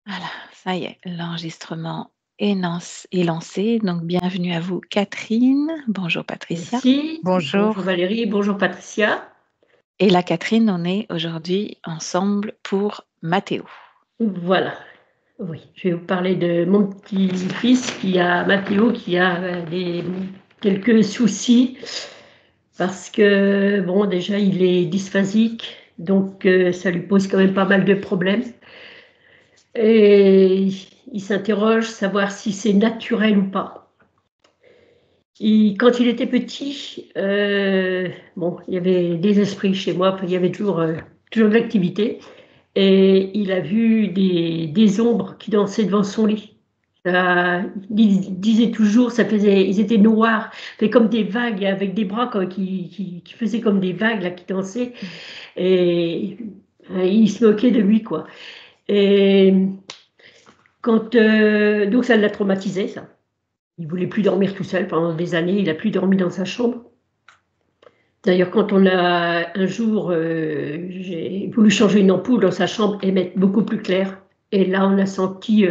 Voilà, ça y est, l'enregistrement est lancé. Donc, bienvenue à vous, Catherine. Bonjour, Patricia. Merci. Bonjour Bonjour. Valérie, bonjour Patricia. Et là, Catherine, on est aujourd'hui ensemble pour Mathéo. Voilà, oui, je vais vous parler de mon petit-fils Mathéo, qui a quelques soucis parce que, bon, déjà, il est dysphasique, donc ça lui pose quand même pas mal de problèmes. Et il s'interroge savoir si c'est naturel ou pas. Quand il était petit, bon, il y avait des esprits chez moi, il y avait toujours de l'activité. Et il a vu des ombres qui dansaient devant son lit. Il disait toujours, ils étaient noirs, fait comme des vagues avec des bras qui faisaient comme des vagues là, qui dansaient. Et il se moquait de lui, quoi. Et donc ça l'a traumatisé, ça. Il voulait plus dormir tout seul pendant des années. Il a plus dormi dans sa chambre. D'ailleurs, quand un jour, j'ai voulu changer une ampoule dans sa chambre et mettre beaucoup plus clair. Et là, on a senti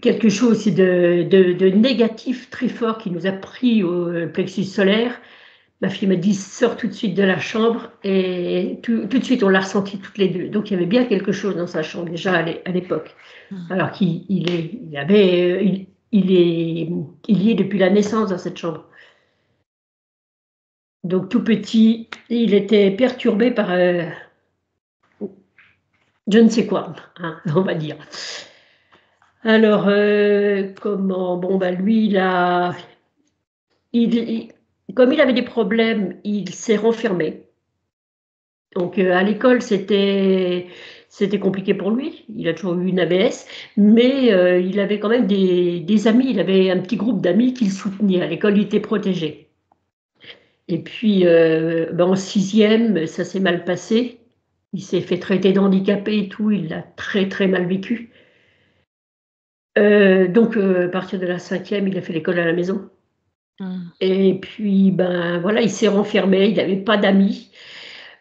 quelque chose de négatif très fort qui nous a pris au plexus solaire. Ma fille m'a dit, sors tout de suite de la chambre. Et tout de suite, on l'a ressenti toutes les deux. Donc, il y avait bien quelque chose dans sa chambre déjà à l'époque. Alors qu'il y est depuis la naissance dans cette chambre. Donc tout petit, il était perturbé par je ne sais quoi, hein, on va dire. Alors, lui, comme il avait des problèmes, il s'est renfermé. Donc à l'école, c'était compliqué pour lui. Il a toujours eu une AVS, mais il avait quand même des amis. Il avait un petit groupe d'amis qui le soutenaient. À l'école, il était protégé. Et puis, en 6e, ça s'est mal passé. Il s'est fait traiter d'handicapé et tout. Il l'a très, très mal vécu. Donc, à partir de la 5e, il a fait l'école à la maison. Et puis, voilà, il s'est renfermé. Il n'avait pas d'amis.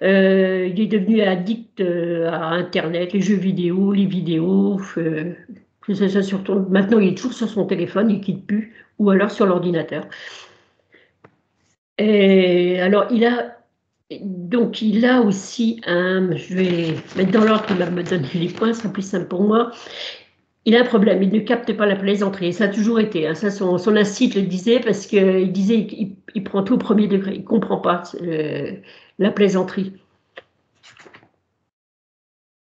Il est devenu addict à Internet, les jeux vidéo, les vidéos. Maintenant, il est toujours sur son téléphone, il ne quitte plus. Ou alors sur l'ordinateur. Et alors, il a aussi je vais mettre dans l'ordre qu'il va me donner les points, ce sera plus simple pour moi. Il a un problème, il ne capte pas la plaisanterie, ça a toujours été, hein, ça son incite le disait, parce qu'il disait qu'il prend tout au premier degré, il ne comprend pas la plaisanterie.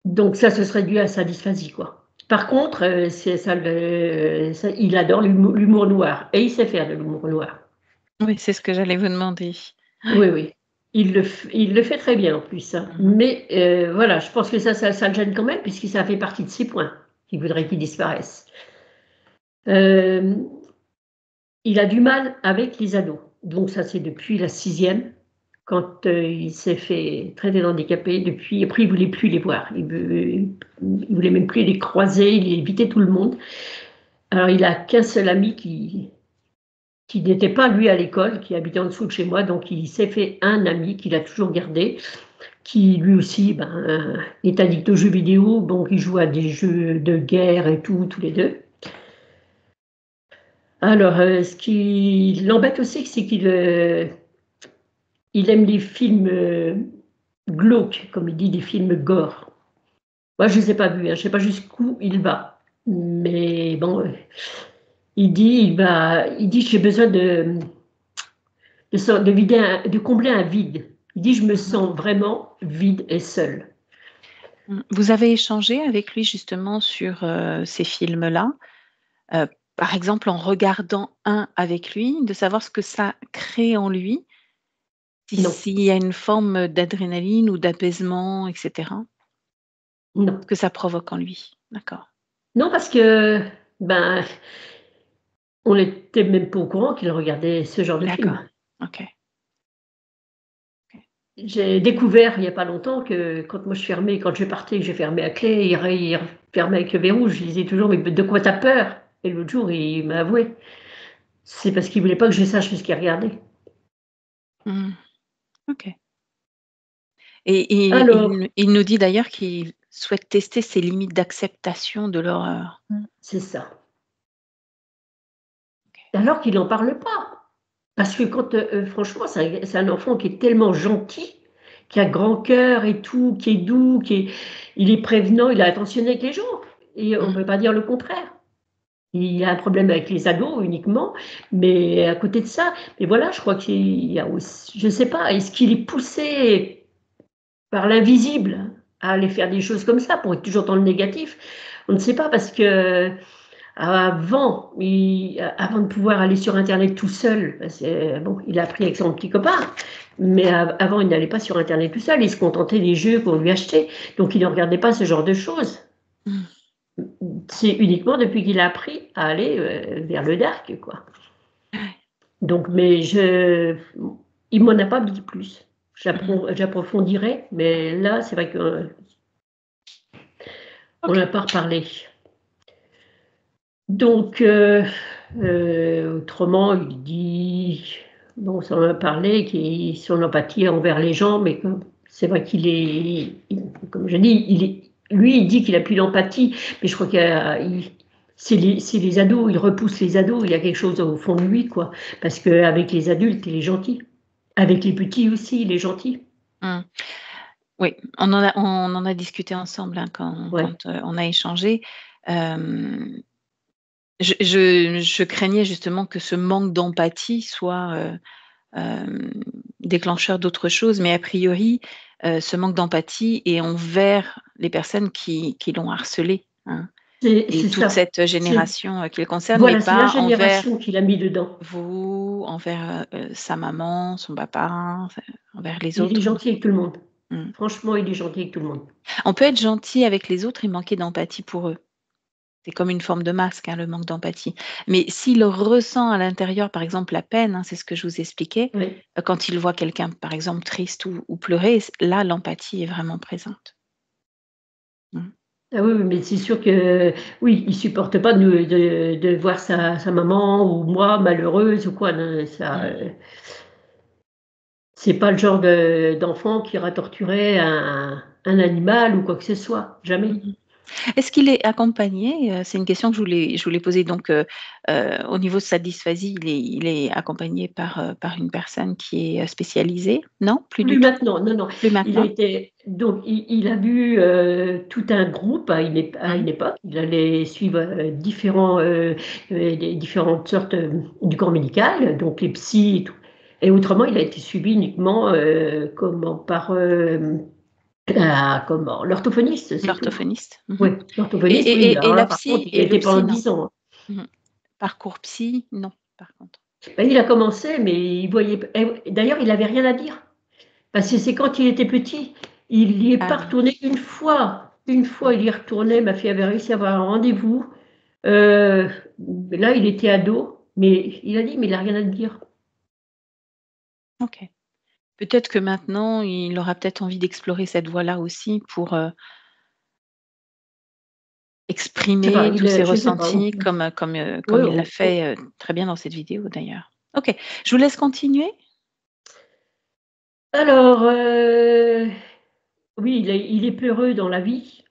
Donc ça, ce serait dû à sa dysphasie, quoi. Par contre, il adore l'humour noir, et il sait faire de l'humour noir. Oui, c'est ce que j'allais vous demander. Oui, oui. Il le fait très bien en plus. Hein. Mais voilà, je pense que ça le gêne quand même, puisque ça fait partie de ses points qu'il voudrait qu'il disparaisse. Il a du mal avec les ados. Donc ça, c'est depuis la 6e, quand il s'est fait traiter d'handicapé. Après, il ne voulait plus les voir. Il ne voulait même plus les croiser, il évitait tout le monde. Alors, il n'a qu'un seul ami qui n'était pas lui à l'école, qui habitait en dessous de chez moi, donc il s'est fait un ami qu'il a toujours gardé, qui lui aussi est addict aux jeux vidéo, bon, qui joue à des jeux de guerre et tout, tous les deux. Alors, ce qui l'embête aussi, c'est qu'il aime les films glauques, comme il dit, des films gore. Moi, je ne les ai pas vus, hein, je ne sais pas jusqu'où il va. Mais bon, il dit j'ai besoin de combler un vide. Il dit, je me sens vraiment vide et seul. Vous avez échangé avec lui justement sur ces films-là, par exemple en regardant un avec lui, de savoir ce que ça crée en lui, s'il y a une forme d'adrénaline ou d'apaisement, etc. Non. Que ça provoque en lui, d'accord. Non, parce que on n'était même pas au courant qu'il regardait ce genre de film. D'accord, ok. J'ai découvert il n'y a pas longtemps que quand moi quand je partais, j'ai fermé à clé, il fermait avec le verrou. Je disais toujours, mais de quoi t'as peur? Et l'autre jour, il m'a avoué. C'est parce qu'il ne voulait pas que je sache ce qu'il regardait. Ok. Et Alors, il nous dit d'ailleurs qu'il souhaite tester ses limites d'acceptation de l'horreur. C'est ça. Alors qu'il n'en parle pas. Parce que quand, franchement, c'est un enfant qui est tellement gentil, qui a grand cœur et tout, qui est doux, il est prévenant, il est attentionné avec les gens et on ne peut pas dire le contraire. Il a un problème avec les ados uniquement, mais à côté de ça, mais voilà, je crois qu'il y a aussi, je sais pas, est-ce qu'il est poussé par l'invisible à aller faire des choses comme ça pour être toujours dans le négatif? On ne sait pas parce que avant de pouvoir aller sur internet tout seul, parce que, bon, il a appris avec son petit copain, mais avant il n'allait pas sur internet tout seul, il se contentait des jeux qu'on lui achetait, donc il ne regardait pas ce genre de choses. C'est uniquement depuis qu'il a appris à aller vers le dark, quoi. Donc, mais il m'en a pas dit plus. J'approfondirai, mais là, c'est vrai que on n'a pas reparlé. Donc, autrement, il dit, bon, ça en a parlé, son empathie envers les gens, mais c'est vrai qu'il est, comme je dis, lui, il dit qu'il a plus d'empathie, mais je crois c'est les ados, il repousse les ados, il y a quelque chose au fond de lui, quoi. Parce qu'avec les adultes, il est gentil. Avec les petits aussi, il est gentil. Oui, on en a discuté ensemble, hein, quand on a échangé. Je craignais justement que ce manque d'empathie soit déclencheur d'autre chose, mais a priori, ce manque d'empathie est envers les personnes qui l'ont harcelé, hein, et toute cette génération qui le concerne, voilà, mais c'est la pas envers génération qu'il a mis dedans. vous, envers sa maman, son papa, envers les autres. Il est gentil avec tout le monde. Franchement, il est gentil avec tout le monde. On peut être gentil avec les autres et manquer d'empathie pour eux. C'est comme une forme de masque, hein, le manque d'empathie. Mais s'il ressent à l'intérieur, par exemple, la peine, hein, c'est ce que je vous expliquais, quand il voit quelqu'un, par exemple, triste ou pleurer, là, l'empathie est vraiment présente. Ah oui, mais c'est sûr que oui, il supporte pas de voir sa maman ou moi malheureuse ou quoi. C'est pas le genre d'enfant qui ira torturer un animal ou quoi que ce soit, jamais. Est-ce qu'il est accompagné? C'est une question que je voulais poser. Donc, au niveau de sa dysphasie, il est accompagné par une personne qui est spécialisée? Non? Plus du tout? Maintenant, non. Plus maintenant? Il a vu tout un groupe à une époque. Il allait suivre des différentes sortes du corps médical, donc les psys et tout. Et autrement, il a été suivi uniquement par l'orthophoniste, c'est tout. L'orthophoniste? Oui, l'orthophoniste, oui. Et la Par psy contre, il a été pendant 10 ans. Parcours psy, non, par contre. Ben, il a commencé, mais il voyait. D'ailleurs, il n'avait rien à dire. Parce que c'est quand il était petit, il n'y est pas retourné une fois. Une fois, il y est retourné. Ma fille avait réussi à avoir un rendez-vous. Là, il était ado, mais il a dit, mais il n'a rien à dire. OK. Peut-être que maintenant, il aura peut-être envie d'explorer cette voie-là aussi pour exprimer tous ses ressentis comme il l'a fait très bien dans cette vidéo d'ailleurs. OK, je vous laisse continuer. Alors, oui, il est peureux dans la vie.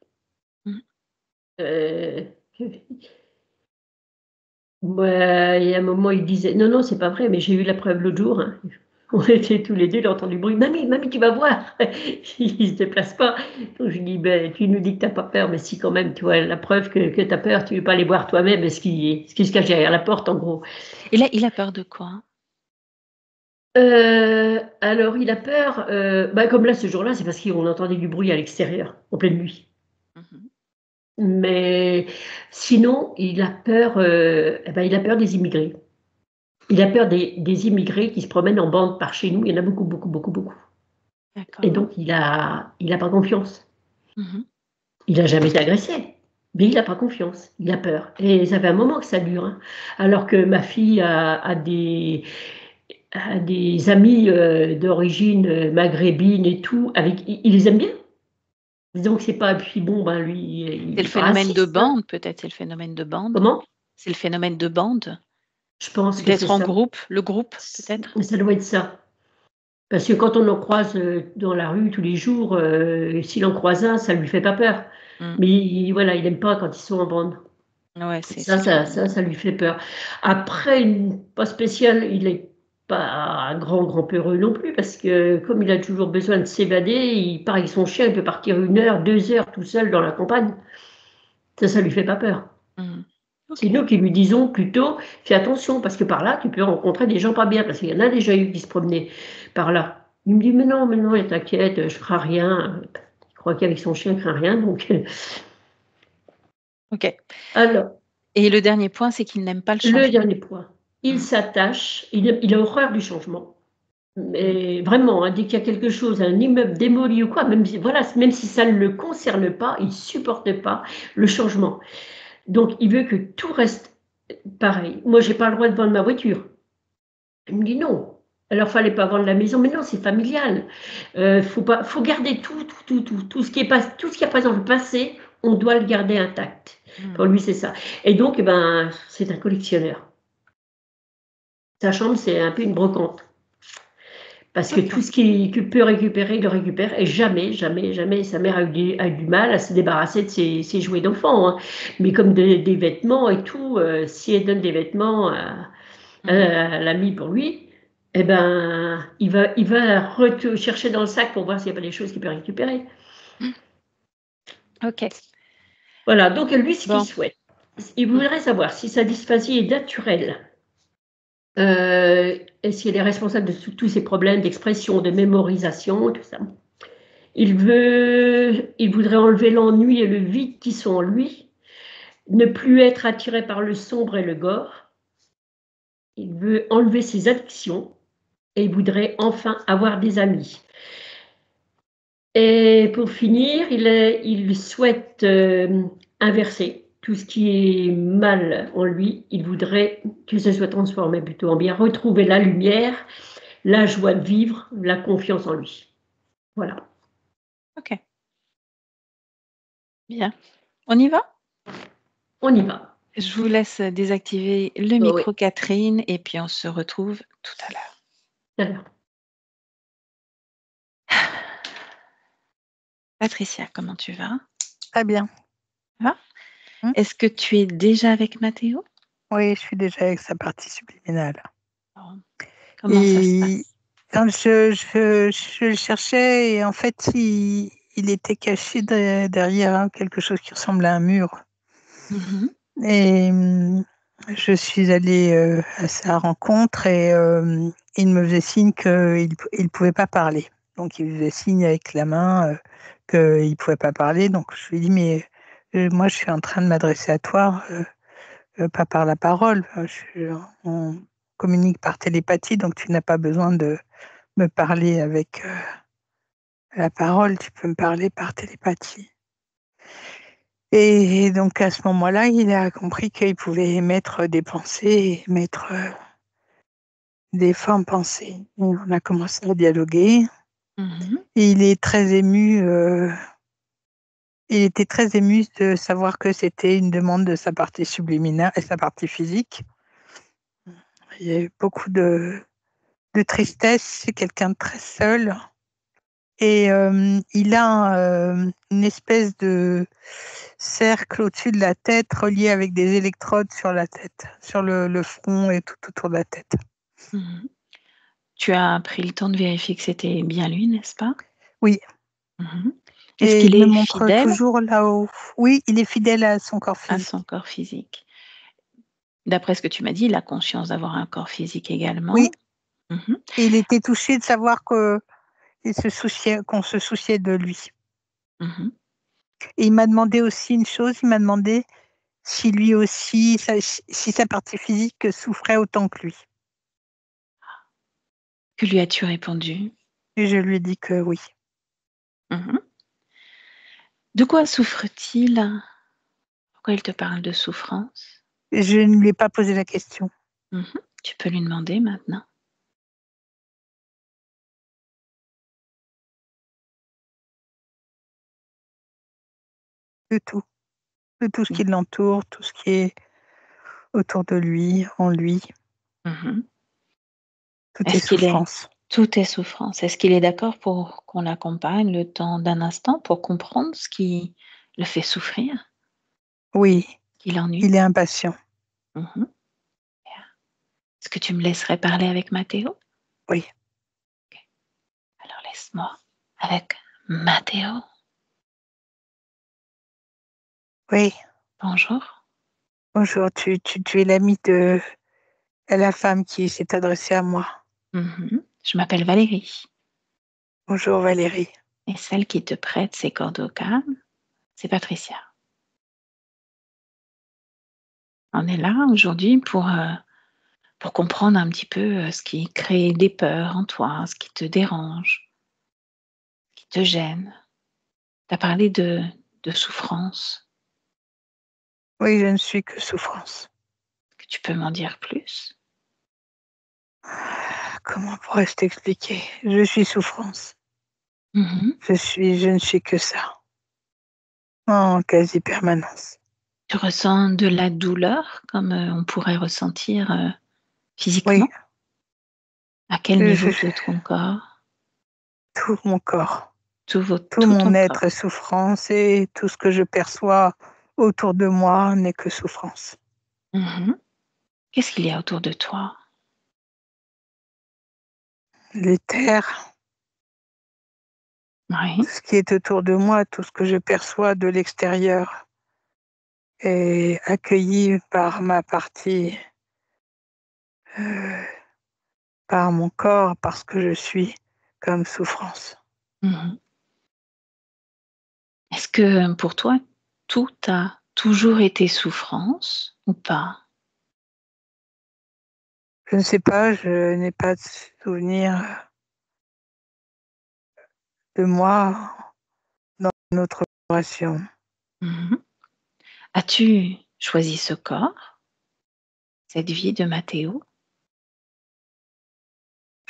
Bah, il y a un moment, il disait non, c'est pas vrai, mais j'ai eu la preuve l'autre jour. Hein. On était tous les deux, il a entendu du bruit. Mamie, tu vas voir. Il se déplace pas. Donc je lui dis, ben, tu nous dis que t'as pas peur, mais si quand même, tu vois la preuve que tu as peur, tu veux pas aller voir toi-même ce qui se cache derrière la porte, en gros. Et là, il a peur de quoi? Alors, il a peur, comme là, ce jour-là, c'est parce qu'on entendait du bruit à l'extérieur, en pleine nuit. Mais sinon, il a peur des immigrés. Il a peur des immigrés qui se promènent en bande par chez nous. Il y en a beaucoup, beaucoup, beaucoup, beaucoup. Et donc, il a pas confiance. Il n'a jamais été agressé, mais il n'a pas confiance. Il a peur. Et ça fait un moment que ça dure. Hein. Alors que ma fille a des amis d'origine maghrébine et tout. Il les aime bien. Disons que c'est pas. Puis bon, ben lui. C'est le phénomène de bande, peut-être. C'est le phénomène de bande. Comment? C'est le phénomène de bande. Je pense que d'être c'est en ça. groupe, le groupe, peut-être. Ça doit être ça. Parce que quand on en croise dans la rue tous les jours, s'il en croise un, ça ne lui fait pas peur. Mais voilà, il n'aime pas quand ils sont en bande. Ouais, c'est Ça lui fait peur. Après, pas spécial, il n'est pas un grand peureux non plus, parce que comme il a toujours besoin de s'évader, il part avec son chien, il peut partir 1 heure, 2 heures tout seul dans la campagne. Ça lui fait pas peur. C'est nous qui lui disons plutôt, fais attention, parce que par là, tu peux rencontrer des gens pas bien, parce qu'il y en a déjà eu qui se promenaient par là. Il me dit, mais non, t'inquiète, je ferai rien. Il croit qu'avec son chien, il ne craint rien, donc... Ok. Alors, et le dernier point, c'est qu'il n'aime pas le changement. Le dernier point, il s'attache, il a horreur du changement. Mais vraiment, dès qu'il y a quelque chose, un immeuble démoli ou quoi, même si ça ne le concerne pas, il ne supporte pas le changement. Donc, il veut que tout reste pareil. Moi, je n'ai pas le droit de vendre ma voiture. Il me dit non. Alors, il ne fallait pas vendre la maison, mais non, c'est familial. Faut garder tout ce qui a pas dans le passé, on doit le garder intact. Pour lui, c'est ça. Et donc, c'est un collectionneur. Sa chambre, c'est un peu une brocante. Parce que tout ce qu'il peut récupérer, il le récupère. Et jamais, sa mère a eu du mal à se débarrasser de ses jouets d'enfant. Hein. Mais comme des vêtements et tout, si elle donne des vêtements à l'ami pour lui, il va chercher dans le sac pour voir s'il n'y a pas des choses qu'il peut récupérer. Ok. Voilà, donc lui, ce qu'il souhaite, il voudrait savoir si sa dysphasie est naturelle. Est-ce qu'il est responsable de tous ces problèmes d'expression, de mémorisation, tout ça. Il voudrait enlever l'ennui et le vide qui sont en lui, ne plus être attiré par le sombre et le gore. Il veut enlever ses addictions et il voudrait enfin avoir des amis. Et pour finir, il souhaite inverser tout ce qui est mal en lui. Il voudrait que ça soit transformé plutôt en bien, retrouver la lumière, la joie de vivre, la confiance en lui. Voilà. Ok. Bien. On y va? On y va. Je vous laisse désactiver le micro, Catherine, et puis on se retrouve tout à l'heure. Tout à l'heure. Patricia, comment tu vas? Très bien. Ça va? Est-ce que tu es déjà avec Mathéo? Oui, je suis déjà avec sa partie subliminale. Comment ça se passe? Quand je le cherchais, et en fait, il était caché derrière quelque chose qui ressemble à un mur. Et je suis allée à sa rencontre et il me faisait signe qu'il ne pouvait pas parler. Donc, il faisait signe avec la main qu'il ne pouvait pas parler. Donc, je lui ai dit, mais moi, je suis en train de m'adresser à toi, pas par la parole. On communique par télépathie, donc tu n'as pas besoin de me parler avec la parole, tu peux me parler par télépathie. Et donc à ce moment-là, il a compris qu'il pouvait émettre des pensées, émettre des formes pensées. Et on a commencé à dialoguer. Et il est très ému. Il était très ému de savoir que c'était une demande de sa partie subliminale et sa partie physique. Il y a eu beaucoup de tristesse. C'est quelqu'un de très seul. Et il a une espèce de cercle au-dessus de la tête relié avec des électrodes sur la tête, sur le front et tout autour de la tête. Tu as pris le temps de vérifier que c'était bien lui, n'est-ce pas? Oui. Est-ce Et qu'il il me est montre fidèle toujours là-haut. Oui, il est fidèle à son corps à physique. son corps physique. D'après ce que tu m'as dit, il a conscience d'avoir un corps physique également. Oui. Et il était touché de savoir qu'on se souciait de lui. Et il m'a demandé aussi une chose, il m'a demandé si lui aussi, si sa partie physique souffrait autant que lui. Que lui as-tu répondu? Et je lui ai dit que oui. De quoi souffre-t-il? Pourquoi il te parle de souffrance? Je ne lui ai pas posé la question. Tu peux lui demander maintenant. De tout ce qui l'entoure, tout ce qui est autour de lui, en lui. Tout est souffrance. Tout est souffrance. Est-ce qu'il est d'accord pour qu'on l'accompagne le temps d'un instant pour comprendre ce qui le fait souffrir, Oui, qu'il ennuie. il est impatient. Bien. Est-ce que tu me laisserais parler avec Matteo? Oui. Ok. Alors laisse-moi avec Matteo. Oui. Bonjour. Bonjour, tu es l'amie de la femme qui s'est adressée à moi. Je m'appelle Valérie. Bonjour Valérie. Et celle qui te prête ses cordes vocales, c'est Patricia. On est là aujourd'hui pour comprendre un petit peu ce qui crée des peurs en toi, ce qui te dérange, qui te gêne. Tu as parlé de souffrance. Oui, je ne suis que souffrance. Est-ce que tu peux m'en dire plus? Comment pourrais-je t'expliquer? Je suis souffrance. Je ne suis que ça. En quasi-permanence. Tu ressens de la douleur comme on pourrait ressentir Oui. physiquement? À quel niveau Je de ton corps? tout mon corps, Tout tout ton mon corps. être est souffrance et tout ce que je perçois autour de moi n'est que souffrance. Qu'est-ce qu'il y a autour de toi? Les terres, Oui. ce qui est autour de moi, tout ce que je perçois de l'extérieur est accueilli par ma partie, euh, par mon corps, parce que je suis comme souffrance. Est-ce que pour toi, tout a toujours été souffrance ou pas? Je ne sais pas, je n'ai pas de souvenir de moi dans notre relation. As-tu choisi ce corps, cette vie de Matteo?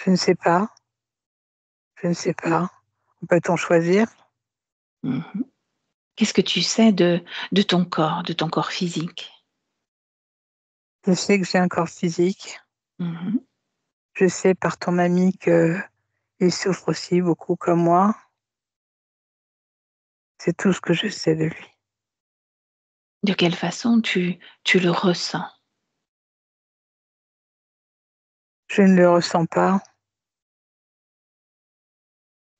Je ne sais pas, je ne sais pas. Peut-on choisir? Qu'est-ce que tu sais de ton corps physique? Je sais que j'ai un corps physique. Mmh. Je sais par ton ami qu'il souffre aussi beaucoup comme moi. C'est tout ce que je sais de lui. De quelle façon tu le ressens? Je ne le ressens pas.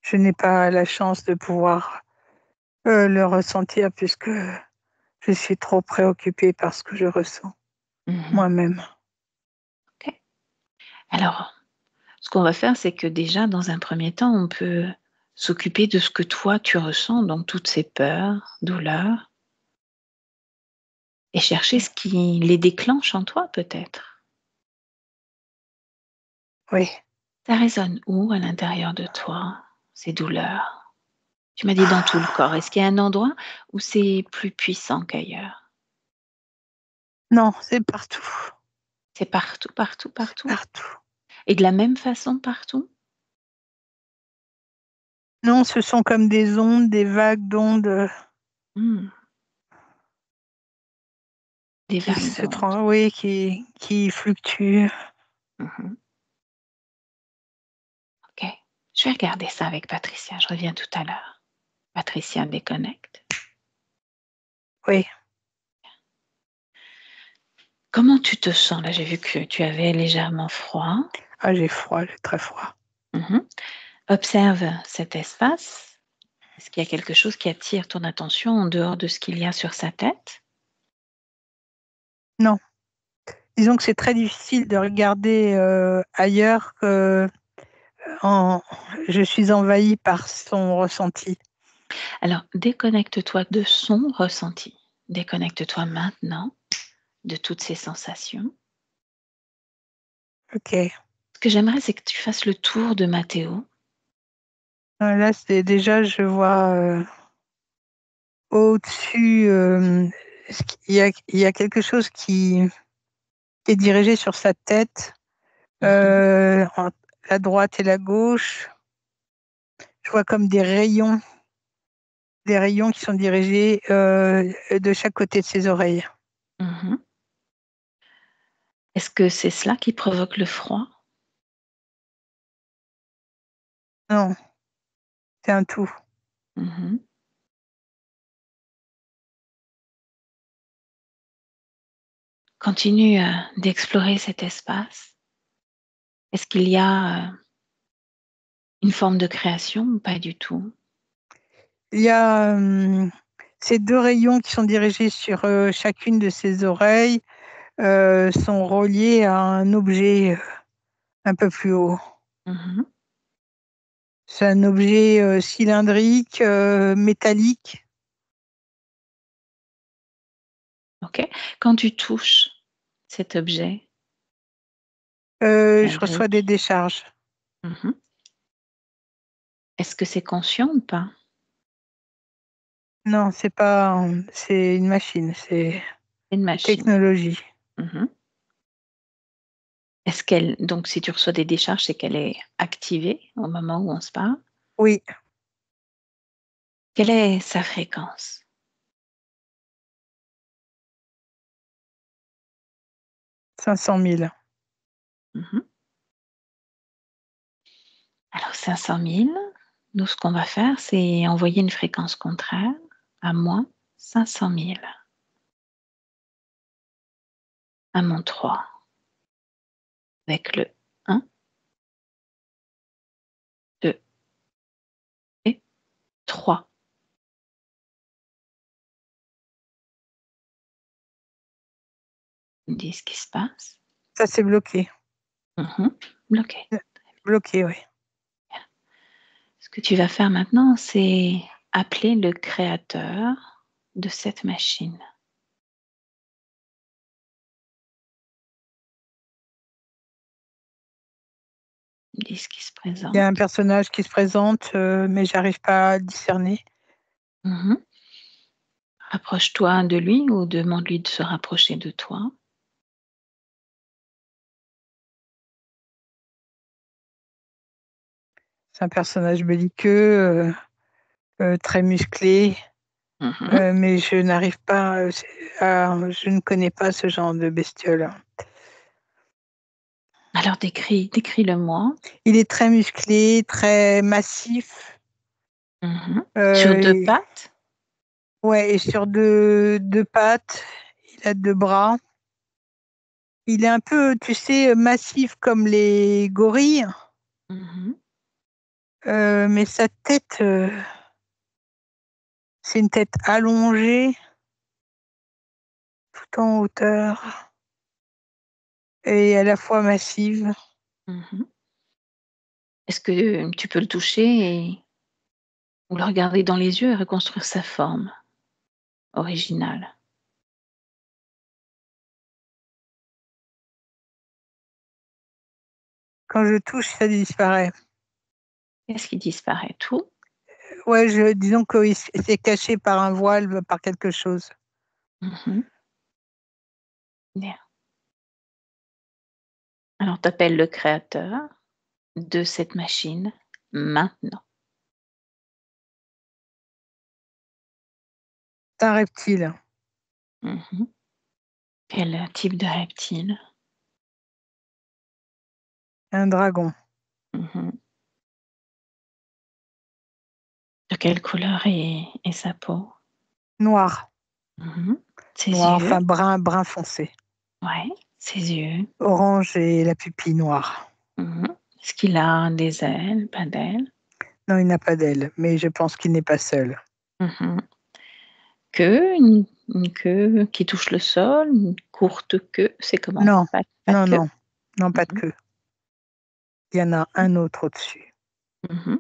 Je n'ai pas la chance de pouvoir le ressentir puisque je suis trop préoccupée par ce que je ressens moi-même. OK. Alors, ce qu'on va faire, c'est que déjà, dans un premier temps, on peut s'occuper de ce que toi tu ressens, donc toutes ces peurs, douleurs, et chercher ce qui les déclenche en toi peut-être. Oui. Ça résonne où à l'intérieur de toi, ces douleurs? Tu m'as dit dans tout le corps. Est-ce qu'il y a un endroit où c'est plus puissant qu'ailleurs? Non, c'est partout. C'est partout, partout, C'est partout? partout. Et de la même façon partout? Non, ce sont comme des ondes, des vagues d'ondes Mmh. Des qui vagues d'ondes. oui, qui fluctuent. Mmh. OK. Je vais regarder ça avec Patricia, je reviens tout à l'heure. Patricia déconnecte. Oui. Comment tu te sens là? J'ai vu que tu avais légèrement froid. Ah, j'ai froid, j'ai très froid. Mmh. Observe cet espace. Est-ce qu'il y a quelque chose qui attire ton attention en dehors de ce qu'il y a sur sa tête? Non. Disons que c'est très difficile de regarder, ailleurs que en je suis envahie par son ressenti. Alors, déconnecte-toi de son ressenti. Déconnecte-toi maintenant de toutes ces sensations. OK. Ce que j'aimerais, c'est que tu fasses le tour de Matteo. Là, c'est déjà je vois, au-dessus, ce qui il y a quelque chose qui est dirigé sur sa tête, Mmh. en la droite et la gauche. Je vois comme des rayons qui sont dirigés, de chaque côté de ses oreilles. Mmh. Est-ce que c'est cela qui provoque le froid? Non, c'est un tout. Mmh. Continue d'explorer cet espace. Est-ce qu'il y a une forme de création ou pas du tout? Il y a ces 2 rayons qui sont dirigés sur chacune de ses oreilles, sont reliés à un objet un peu plus haut. Mmh. C'est un objet cylindrique, métallique. OK. Quand tu touches cet objet Je reçois des cylindrique, décharges. mmh, est-ce que c'est conscient ou pas? Non, c'est pas c'est une machine, c'est C'est une machine. technologie. Mmh. Est-ce qu'elle donc si tu reçois des décharges, c'est qu'elle est activée au moment où on se parle? Oui, Quelle est sa fréquence? 500 000. Mmh. Alors 500 000, nous ce qu'on va faire, c'est envoyer une fréquence contraire à moins 500 000, à moins 3, avec le 1, 2 et 3. Ils me disent ce qui se passe. Ça, c'est bloqué. Mmh. Bloqué. Bloqué, oui. Ce que tu vas faire maintenant, c'est appeler le créateur de cette machine. Ils me disent ce qui se Il y a un présente. personnage qui se présente, mais j'arrive pas à discerner. Mmh. Rapproche-toi de lui ou demande-lui de se rapprocher de toi. C'est un personnage belliqueux, très musclé, Mmh. mais je n'arrive pas, je ne connais pas ce genre de bestiole. Alors décris-le-moi. Il est très musclé, très massif, Mmh. Sur 2 et pattes? ouais, et sur 2 pattes, il a 2 bras. Il est un peu, tu sais, massif comme les gorilles, Mmh. mais sa tête, c'est une tête allongée, tout en hauteur et à la fois massive. Mmh. Est-ce que tu peux le toucher ou le regarder dans les yeux et reconstruire sa forme originale? Quand je touche, ça disparaît. Qu'est-ce qui disparaît? Tout? Ouais, disons qu'il s'est caché par un voile, par quelque chose. Mmh. Bien. Alors tu appelles le créateur de cette machine maintenant. C'est un reptile, Mmh. Quel type de reptile? un dragon, Mmh. De quelle couleur est sa peau? noir, Mmh. Ses noir, yeux? enfin brun foncé, Ouais, ses yeux. orange et la pupille noire. Mmh. Est-ce qu'il a des ailes? Pas d'ailes? Non, il n'a pas d'ailes, mais je pense qu'il n'est pas seul. Mmh. Une queue qui touche le sol, une courte queue, c'est comment? Non, Pas de non, queue? non, non, pas de Mmh. queue. Il y en a un autre au-dessus. Mmh.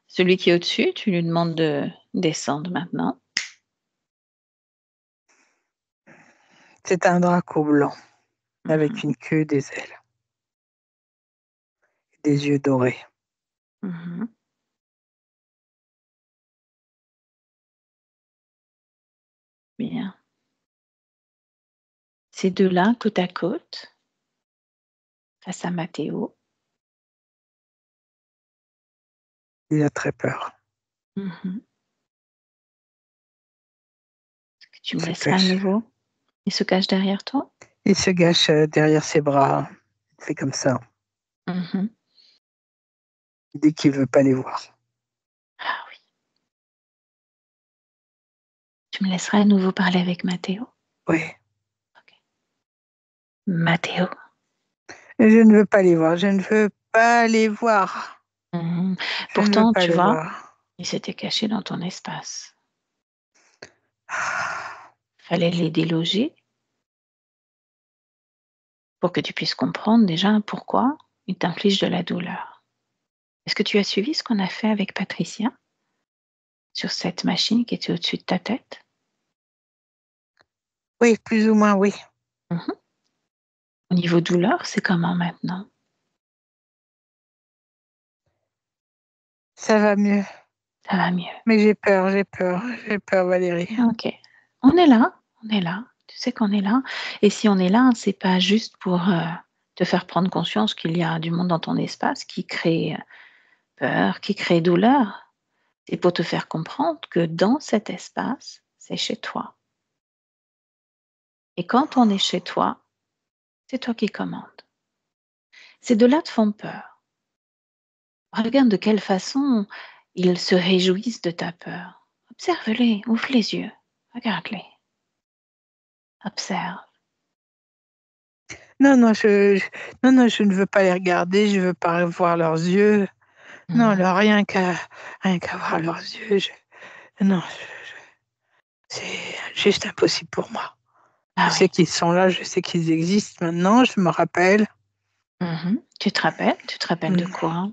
Celui qui est au-dessus, tu lui demandes de descendre maintenant. C'est un draco blanc avec Mmh. une queue, des ailes, des yeux dorés. Mmh. Bien. Ces 2-là, côte à côte, face à Matteo. Il a très peur. Mmh. Est-ce que tu Il me se laisseras à cache. nouveau? Il se cache derrière toi? Il se cache derrière ses bras. Il fait comme ça, Mmh. dès qu'il veut pas les voir. Ah oui. Tu me laisseras à nouveau parler avec Matteo? Oui. OK. Matteo. Je ne veux pas les voir. Je ne veux pas les voir. Je ne veux Pourtant, pas tu les vois, voir. ils s'étaient cachés dans ton espace. Fallait les déloger pour que tu puisses comprendre déjà pourquoi ils t'infligent de la douleur. Est-ce que tu as suivi ce qu'on a fait avec Patricia sur cette machine qui était au-dessus de ta tête? Oui, plus ou moins, oui. Au niveau douleur, c'est comment maintenant? Ça va mieux. Ça va mieux. Mais j'ai peur, Valérie. Ok. On est là, on est là. Tu sais qu'on est là. Et si on est là, c'est pas juste pour te faire prendre conscience qu'il y a du monde dans ton espace qui crée peur, qui crée douleur. C'est pour te faire comprendre que dans cet espace, c'est chez toi. Et quand on est chez toi, c'est toi qui commandes. Ces deux-là te font peur. Regarde de quelle façon ils se réjouissent de ta peur. Observe-les, ouvre les yeux, regarde-les, observe. Non, non, je ne veux pas les regarder, je ne veux pas voir leurs yeux. Non, alors rien qu'à voir leurs yeux. Non, c'est juste impossible pour moi. Ah Je sais oui. qu'ils sont là, je sais qu'ils existent maintenant, je me rappelle. Tu te rappelles? Tu te rappelles de quoi?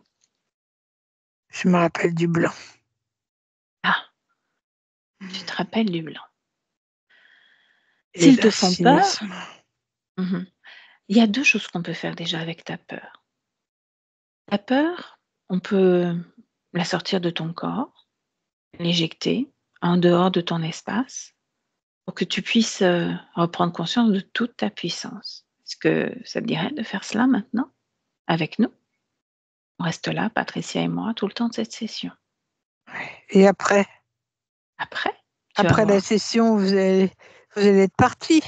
Je me rappelle du blanc. Ah, tu te rappelles du blanc. Et S'ils te d'un font peur, cynisme. il y a deux choses qu'on peut faire déjà avec ta peur. Ta peur, on peut la sortir de ton corps, l'éjecter en dehors de ton espace pour que tu puisses reprendre conscience de toute ta puissance. Est-ce que ça te dirait de faire cela maintenant avec nous? On reste là, Patricia et moi, tout le temps de cette session. Et après, Après, tu vas après la voir. session, vous allez être parti.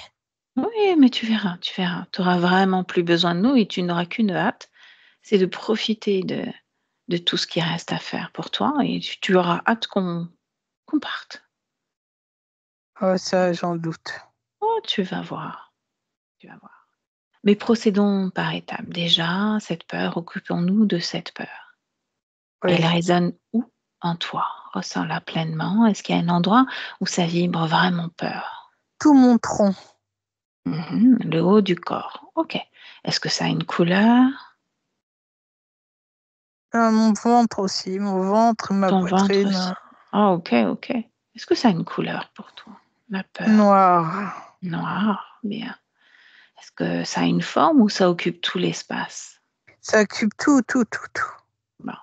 Oui, mais tu verras, tu verras. Tu auras vraiment plus besoin de nous et tu n'auras qu'une hâte, c'est de profiter de tout ce qui reste à faire pour toi et tu auras hâte qu'on parte. Oh, ça, j'en doute. Oh, tu vas voir, tu vas voir. Mais procédons par étapes. Déjà, cette peur, occupons-nous de cette peur. Oui. Elle résonne où en toi? Ressens-la pleinement. Est-ce qu'il y a un endroit où ça vibre vraiment peur? Tout mon tronc. Le haut du corps. Ok. Est-ce que ça a une couleur? Mon ventre aussi, mon ventre, ma Ton ventre poitrine. aussi. Ah, ok, ok. Est-ce que ça a une couleur pour toi? La peur. Noir. Noir, bien. Est-ce que ça a une forme ou ça occupe tout l'espace? Ça occupe tout, tout, tout, tout. Bon,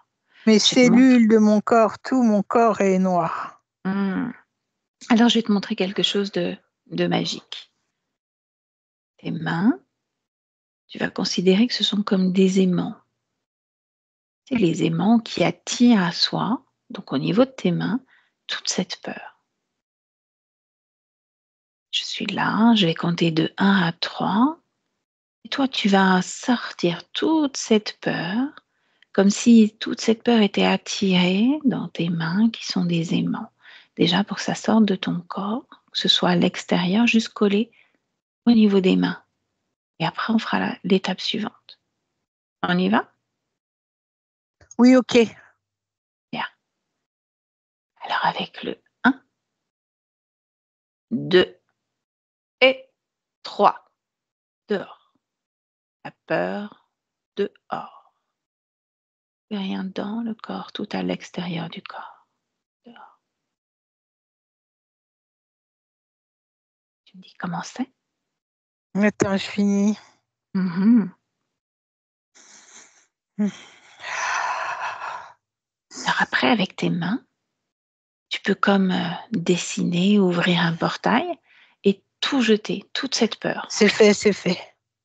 Mes je vais te montrer. cellules de mon corps, tout mon corps est noir. Alors, je vais te montrer quelque chose de magique. Tes mains, tu vas considérer que ce sont comme des aimants. C'est les aimants qui attirent à soi, donc au niveau de tes mains, toute cette peur. Je suis là, je vais compter de 1 à 3. Et toi, tu vas sortir toute cette peur, comme si toute cette peur était attirée dans tes mains qui sont des aimants. Déjà pour que ça sorte de ton corps, que ce soit à l'extérieur, juste collé au niveau des mains. Et après, on fera l'étape suivante. On y va? Oui, ok. Bien. Alors avec le 1, 2 et 3. Dehors. La peur, dehors. Plus rien dans le corps, tout à l'extérieur du corps. Dehors. Tu me dis comment c'est? Attends, je finis. Alors après, avec tes mains, tu peux comme dessiner, ouvrir un portail et tout jeter, toute cette peur. C'est fait, c'est fait.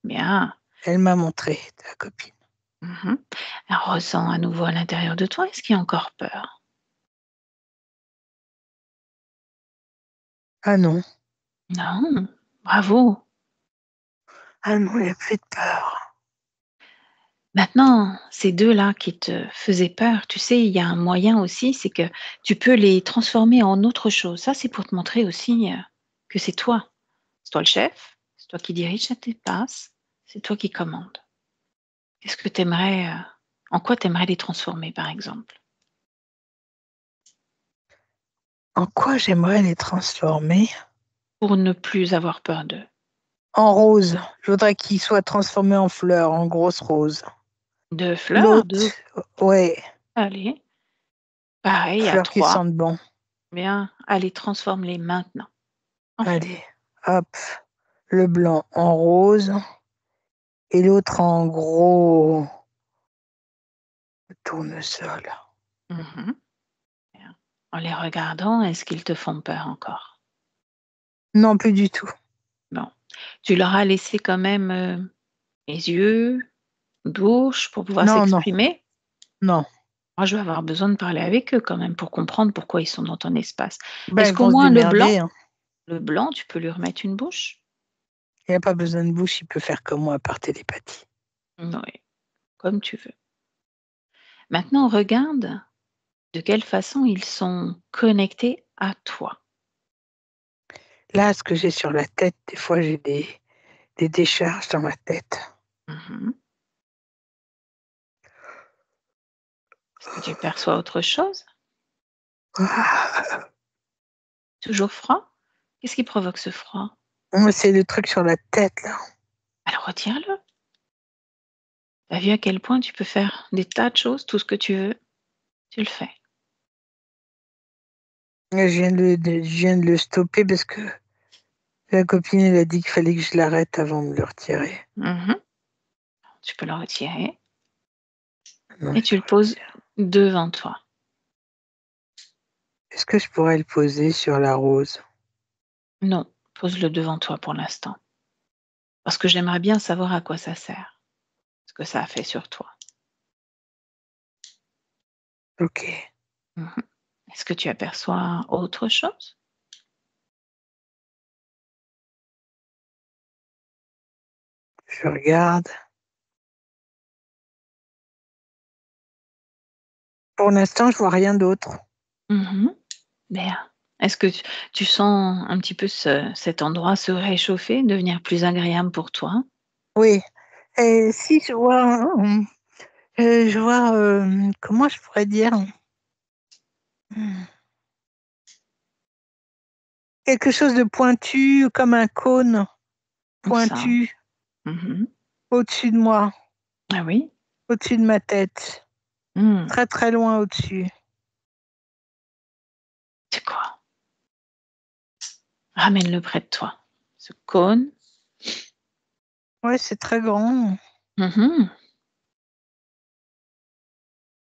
Bien. Elle m'a montré, ta copine. Alors, ressens à nouveau à l'intérieur de toi, est-ce qu'il y a encore peur? Ah non. Non, bravo. Ah non, il n'y a plus de peur. Maintenant, ces deux-là qui te faisaient peur, tu sais, il y a un moyen aussi, c'est que tu peux les transformer en autre chose. Ça, c'est pour te montrer aussi que c'est toi. C'est toi le chef, c'est toi qui dirige cet espace. C'est toi qui commandes. Qu'est-ce que t'aimerais, en quoi t'aimerais les transformer, par exemple? En quoi j'aimerais les transformer? Pour ne plus avoir peur d'eux. En rose. Je voudrais qu'ils soient transformés en fleurs, en grosses roses. De fleurs, L'autre, de ouais, allez, pareil à fleurs qui 3. sentent bon. Bien, allez, transforme-les maintenant en fleurs. Allez, hop. Le blanc en rose et l'autre en gros tournesol. Mmh. Bien. En les regardant, est-ce qu'ils te font peur encore? Non, plus du tout. Bon, tu leur as laissé quand même, les yeux, bouche pour pouvoir Non, non, s'exprimer? non. Moi, je vais avoir besoin de parler avec eux quand même pour comprendre pourquoi ils sont dans ton espace. Ben, Est-ce ils qu'au vont se moins démerder, hein. le blanc, tu peux lui remettre une bouche? Il n'y a pas besoin de bouche, il peut faire comme moi par télépathie. Oui, comme tu veux. Maintenant, regarde de quelle façon ils sont connectés à toi. Là, ce que j'ai sur la tête, des fois, j'ai des décharges dans ma tête. Mmh. Est-ce que tu perçois autre chose? Ah, Toujours froid? Qu'est-ce qui provoque ce froid? moi, c'est le truc sur la tête, là. Alors retire-le. Tu as vu à quel point tu peux faire des tas de choses, tout ce que tu veux, tu le fais. Je viens de le stopper parce que la copine, elle a dit qu'il fallait que je l'arrête avant de le retirer. Mmh. Tu peux le retirer Non, et je tu le le poses retire. devant toi. Est-ce que je pourrais le poser sur la rose? Non, pose-le devant toi pour l'instant, parce que j'aimerais bien savoir à quoi ça sert, ce que ça a fait sur toi. Ok. Mmh. Est-ce que tu aperçois autre chose? Je regarde. Pour l'instant, je vois rien d'autre. Mmh. Bien. Est-ce que tu sens un petit peu cet endroit se réchauffer, devenir plus agréable pour toi? Oui. Et si je vois, comment je pourrais dire? Hmm. Quelque chose de pointu, comme un cône Où ça? pointu Mmh. au-dessus de moi, Ah oui? au-dessus de ma tête, Mmh. très très loin au-dessus. C'est quoi? Ramène-le près de toi. Ce cône. Ouais, c'est très grand, Mmh.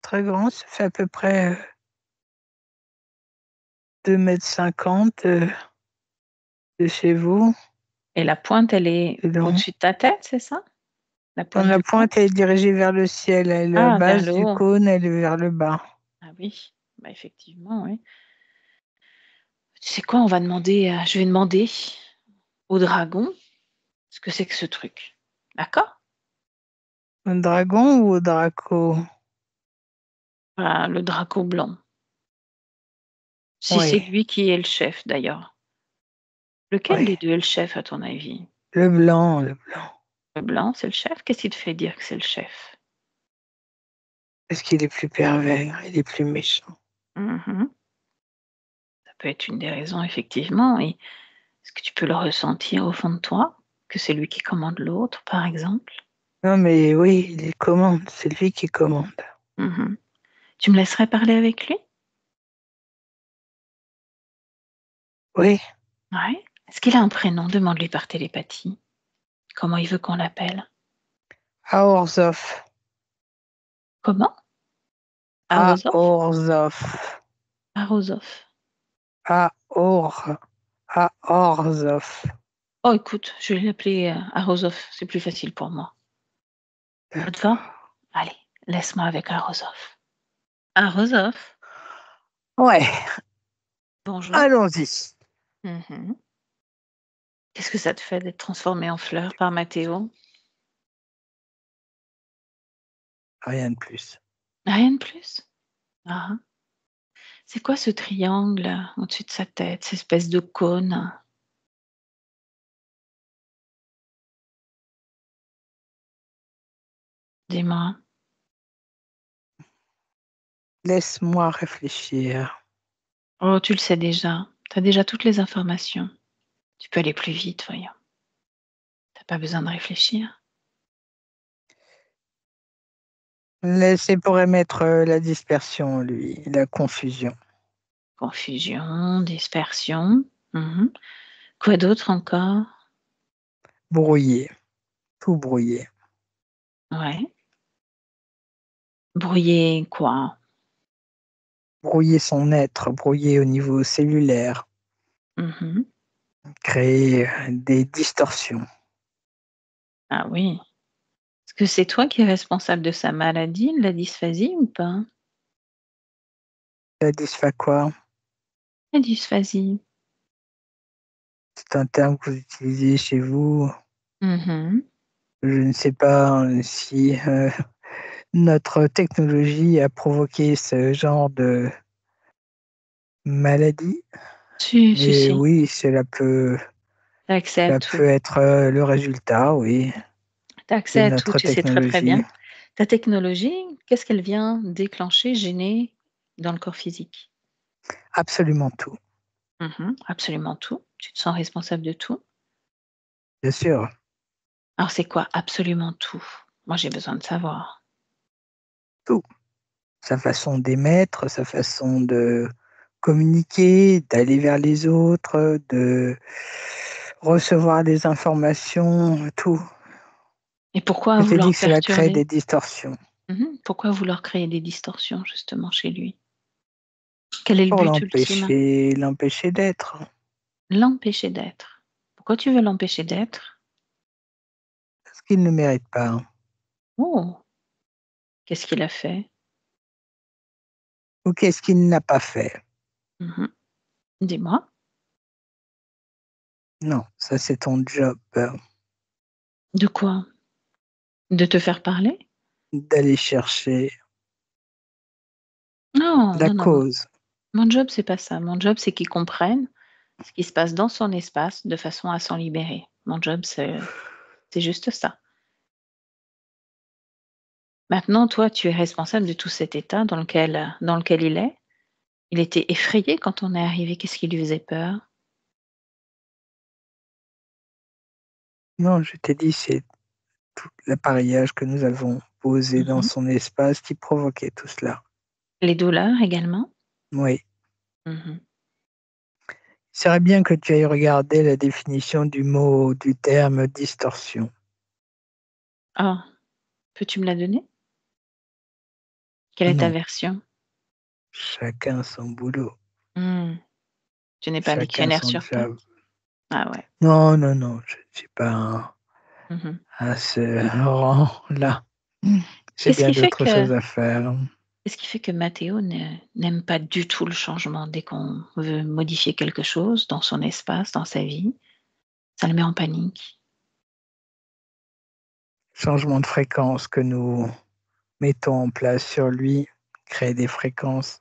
très grand. Ça fait à peu près 2,50 m de chez vous. Et la pointe, elle est Et donc, au-dessus de ta tête, c'est ça? La pointe la du cône? pointe elle est dirigée vers le ciel, et la Ah, vers base le du haut. cône, elle est vers le bas. Ah oui, bah, effectivement, oui. Tu sais quoi? Je vais demander au dragon ce que c'est que ce truc. D'accord? Au dragon ou au draco? Voilà, le draco blanc. Si c'est Oui, lui qui est le chef d'ailleurs. Lequel oui. des 2 est le chef à ton avis? Le blanc, le blanc. Le blanc, c'est le chef? Qu'est-ce qui te fait dire que c'est le chef? Parce qu'il est plus pervers, il est plus méchant. Mmh. Ça peut être une des raisons effectivement, et est-ce que tu peux le ressentir au fond de toi? Que c'est lui qui commande l'autre, par exemple? Non, mais oui, il commande, c'est lui qui commande. Mmh. Tu me laisserais parler avec lui? Oui, Ouais. Est-ce qu'il a un prénom? Demande-lui par télépathie. Comment il veut qu'on l'appelle? Aorzov. Comment? Arozov? Aorzov. Arozov. Aor. Aorzov. Oh écoute, je vais l'appeler, Arozov, c'est plus facile pour moi. Ça te va? D'accord. Allez, laisse-moi avec Arozov. Arozov, Ouais, bonjour. allons-y. Mmh. Qu'est-ce que ça te fait d'être transformé en fleur par Mathéo? Rien de plus. Rien de plus? Ah ah. C'est quoi ce triangle au-dessus de sa tête, cette espèce de cône? Dis-moi. Laisse-moi réfléchir. Oh, tu le sais déjà. Tu as déjà toutes les informations. Tu peux aller plus vite, voyons. Tu pas besoin de réfléchir. C'est pour émettre la dispersion, lui, la confusion. Confusion, dispersion. Mmh. Quoi d'autre encore? Brouiller, tout brouiller. Ouais. Brouiller quoi? Brouiller son être, brouiller au niveau cellulaire, Mmh. créer des distorsions. Ah oui. Est-ce que c'est toi qui es responsable de sa maladie, la dysphasie ou pas? La dyspha quoi? La dysphasie. C'est un terme que vous utilisez chez vous. Mmh. Je ne sais pas si notre technologie a provoqué ce genre de maladie, Si, mais si. oui, Tu as accès à cela tout. peut être le résultat, oui, Tu as de accès à tout, notre tu sais très, très technologie. bien. Ta technologie, qu'est-ce qu'elle vient déclencher, gêner dans le corps physique? Absolument tout, Absolument tout. Tu te sens responsable de tout. bien sûr, Alors c'est quoi absolument tout? Moi, j'ai besoin de savoir. tout. Sa façon d'émettre, sa façon de communiquer, d'aller vers les autres, de recevoir des informations, tout. Et pourquoi Je t'ai dit vouloir que cela crée perturber? des distorsions Pourquoi vouloir créer des distorsions justement chez lui? Quel est le pour but ultime? l'empêcher d'être. L'empêcher d'être. Pourquoi tu veux l'empêcher d'être? Ce qu'il ne mérite pas. Oh! Qu'est-ce qu'il a fait? Ou qu'est-ce qu'il n'a pas fait? Mmh. Dis-moi. Non, ça c'est ton job, De quoi? De te faire parler? d'aller chercher Non, la non, non. cause. Mon job, c'est pas ça. Mon job, c'est qu'il comprenne ce qui se passe dans son espace de façon à s'en libérer. Mon job, c'est juste ça. Maintenant, toi, tu es responsable de tout cet état dans lequel il est. Il était effrayé quand on est arrivé. Qu'est-ce qui lui faisait peur? Non, je t'ai dit, c'est tout l'appareillage que nous avons posé dans Mmh. son espace qui provoquait tout cela. Les douleurs également? Oui. Mmh. Il serait bien que tu ailles regarder la définition du terme distorsion. Ah, peux-tu me la donner? Quelle est ta Non, version? chacun son boulot, Mmh. Tu n'es pas un chacun dictionnaire son sur pattes? job. Ah ouais. Non, non, non, je ne suis pas Mmh. à ce rang-là. J'ai Qu'est-ce bien qui fait d'autres que choses à faire. qu'est-ce qui fait que Matteo n'aime pas du tout le changement dès qu'on veut modifier quelque chose dans son espace, dans sa vie? Ça le met en panique. Changement de fréquence que nous mettons en place sur lui crée des fréquences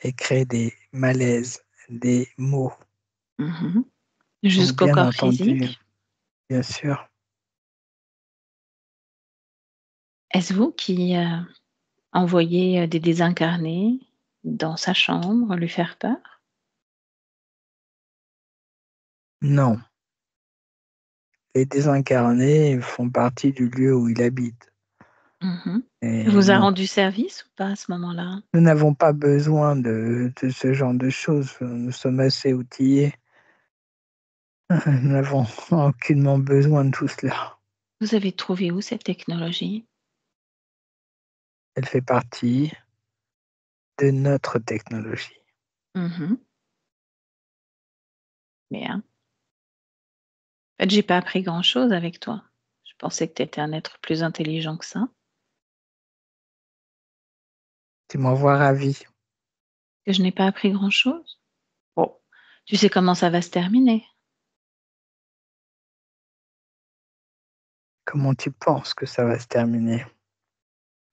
et crée des malaises, des maux. Mmh. Donc, Jusqu'au bien corps entendu, physique? bien sûr. Est-ce vous qui, envoyez, des désincarnés dans sa chambre, lui faire peur? Non, les désincarnés font partie du lieu où il habite. Mmh. Il Et vous a non, rendu service ou pas à ce moment-là? nous n'avons pas besoin de ce genre de choses. Nous sommes assez outillés. Nous n'avons aucunement besoin de tout cela. Vous avez trouvé où cette technologie? Elle fait partie de notre technologie. Mmh. Bien. En fait, j'ai pas appris grand-chose avec toi. Je pensais que tu étais un être plus intelligent que ça, Tu m'envoies ravi. que je n'ai pas appris grand-chose. Bon, tu sais comment ça va se terminer? Comment tu penses que ça va se terminer?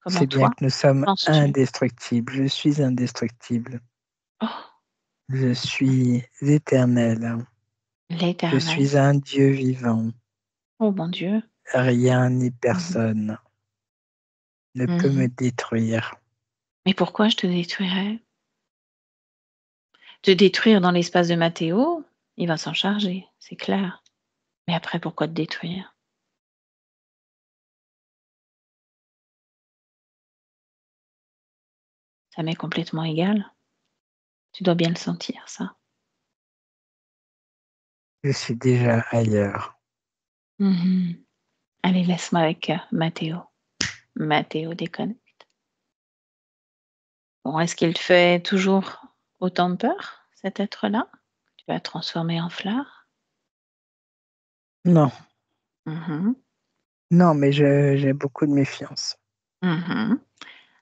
Comment C'est bien toi que nous sommes penses-tu? indestructibles. Je suis indestructible. Oh, Je suis éternel. Je l'éternel. suis un Dieu vivant. Oh mon Dieu. Rien ni Mmh. personne. ne peut me détruire. Mais pourquoi je te détruirais? Te détruire dans l'espace de Mathéo, il va s'en charger, c'est clair. Mais après, pourquoi te détruire? Ça m'est complètement égal. Tu dois bien le sentir, ça. Je suis déjà ailleurs. Allez, laisse-moi avec Mathéo. Mathéo déconnecte. Bon, est-ce qu'il te fait toujours autant de peur, cet être-là? Tu vas te transformer en fleur? Non, Mmh non, mais j'ai beaucoup de méfiance.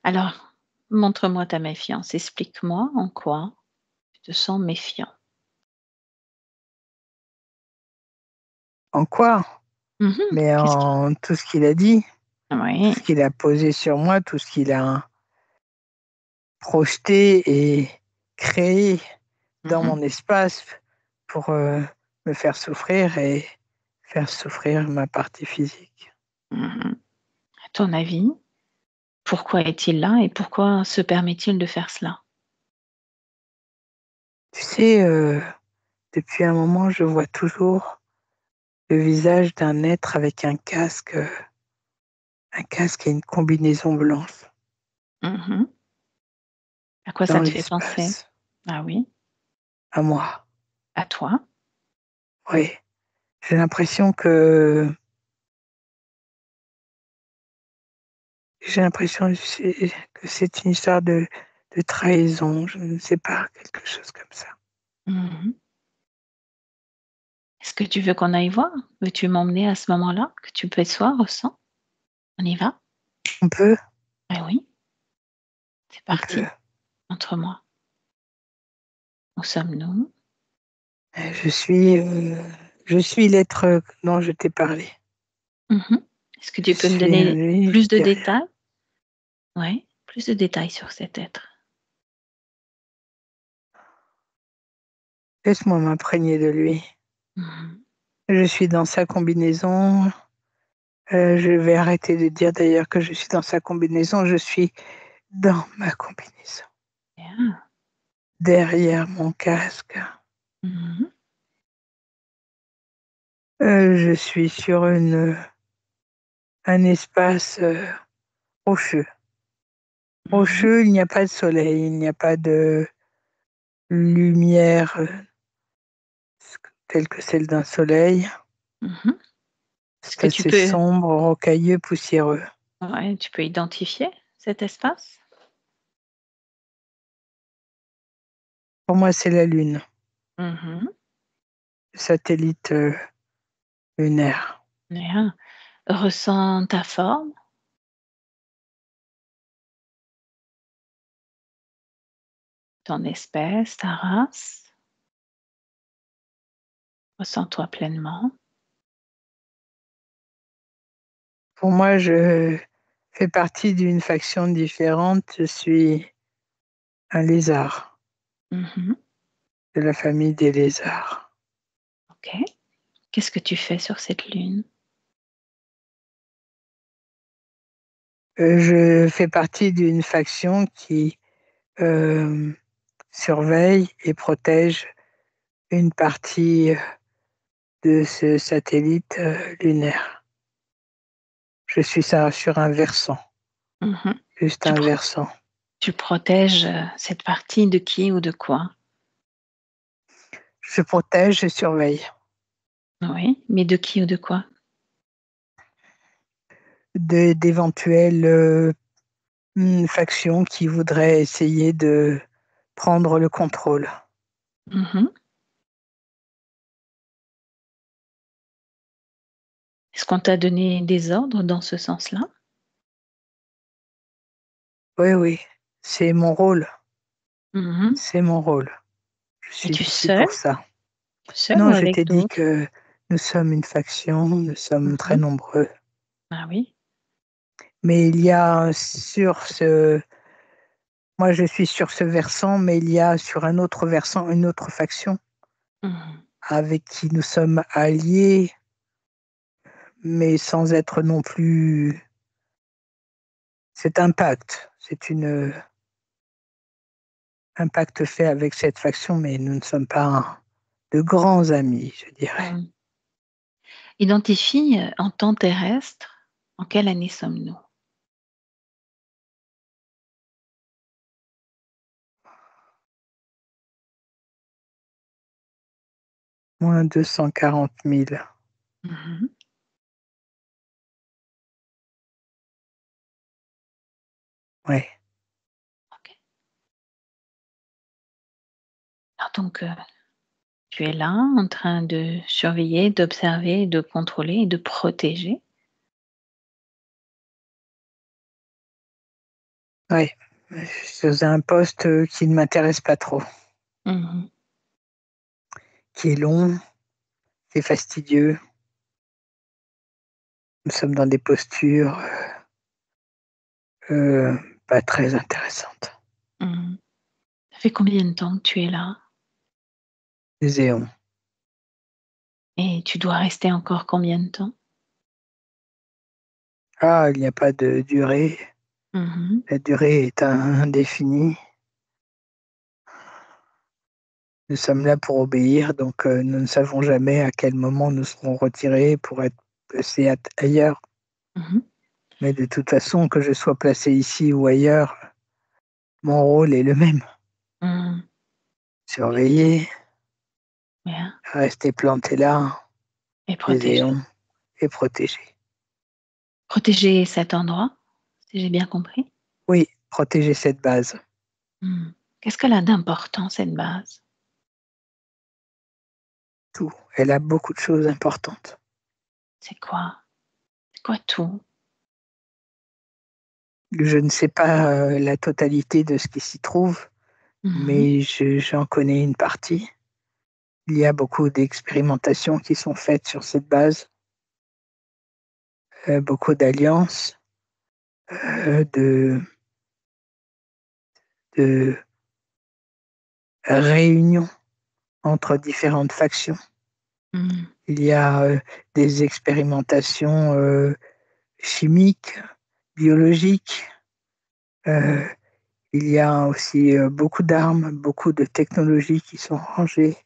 Alors, montre-moi ta méfiance. Explique-moi en quoi tu te sens méfiant. En quoi? Mais Qu'est-ce qui en tout ce qu'il a dit, tout Oui. ce qu'il a posé sur moi, tout ce qu'il a projeté et créé dans Mmh mon espace pour me faire souffrir et faire souffrir ma partie physique. À ton avis, pourquoi est-il là et pourquoi se permet-il de faire cela? Tu sais, depuis un moment, je vois toujours le visage d'un être avec un casque et une combinaison blanche Mmh À quoi ça dans te fait penser? l'espace, Ah oui, à moi. à toi? Oui, j'ai l'impression que c'est une histoire de trahison, je ne sais pas, quelque chose comme ça. Mmh Est-ce que tu veux qu'on aille voir? Veux-tu m'emmener à ce moment-là? Que tu perçois, ressens? On y va? On peut, Ah oui, c'est on peut. parti. Montre-moi. Où sommes-nous? Euh, Je suis, euh, je suis l'être dont je t'ai parlé. Mmh Est-ce que Je tu peux me suis donner lui plus de derrière. détails? Ouais, plus de détails sur cet être. Laisse-moi m'imprégner de lui. Mmh Je suis dans sa combinaison. Je vais arrêter de dire d'ailleurs que je suis dans sa combinaison. Je suis dans ma combinaison. Bien. Derrière mon casque. Mmh Je suis sur un espace rocheux. Mmh Rocheux, il n'y a pas de soleil, il n'y a pas de lumière telle que celle d'un soleil. Mmh Est-ce C'est que tu assez peux sombre, rocailleux, poussiéreux. ouais, tu peux identifier cet espace? Pour moi, c'est la Lune, Mmh le satellite lunaire. Bien. Ressens ta forme, ton espèce, ta race. Ressens-toi pleinement. Pour moi, je fais partie d'une faction différente. Je suis un lézard, Mmh de la famille des lézards. OK. Qu'est-ce que tu fais sur cette lune? Je fais partie d'une faction qui euh, surveille et protège une partie de ce satellite lunaire. Je suis ça sur un versant, Mmh juste Tu un pro versant. tu protèges, cette partie de qui ou de quoi? Je protège et surveille Oui, mais de qui ou de quoi? d'éventuelles factions qui voudraient essayer de prendre le contrôle. Mmh Est-ce qu'on t'a donné des ordres dans ce sens-là? Oui, oui, c'est mon rôle, Mmh c'est mon rôle. Je suis Es-tu ici seul? pour ça. Seul ou Non, je avec t'ai dit d'autres? que nous sommes une faction, nous sommes très Mmh nombreux. Ah oui? Mais il y a sur ce... Moi, je suis sur ce versant, mais il y a sur un autre versant une autre faction Mmh avec qui nous sommes alliés, mais sans être non plus C'est un pacte. Un pacte fait avec cette faction, mais nous ne sommes pas de grands amis, je dirais. Identifie en temps terrestre, en quelle année sommes-nous? Moins 240 000. Ouais. Okay. Alors donc, tu es là en train de surveiller, d'observer, de contrôler et de protéger. Ouais. C'est un poste qui ne m'intéresse pas trop. Qui est long, qui est fastidieux. Nous sommes dans des postures pas très intéressantes. Ça fait combien de temps que tu es là? Des éons. Et tu dois rester encore combien de temps? Ah, il n'y a pas de durée. La durée est indéfinie. Nous sommes là pour obéir, donc nous ne savons jamais à quel moment nous serons retirés pour être placés ailleurs. Mais de toute façon, que je sois placé ici ou ailleurs, mon rôle est le même. Surveiller, rester planté là, et les protéger. éons, et protéger. Protéger cet endroit, si j'ai bien compris? Oui, protéger cette base. Qu'est-ce qu'elle a d'important, cette base? Tout. Elle a beaucoup de choses importantes. C'est quoi? C'est quoi tout? Je ne sais pas la totalité de ce qui s'y trouve, mais j'en connais une partie. Il y a beaucoup d'expérimentations qui sont faites sur cette base, beaucoup d'alliances, de réunions entre différentes factions. Il y a des expérimentations chimiques, biologiques. Il y a aussi beaucoup d'armes, beaucoup de technologies qui sont rangées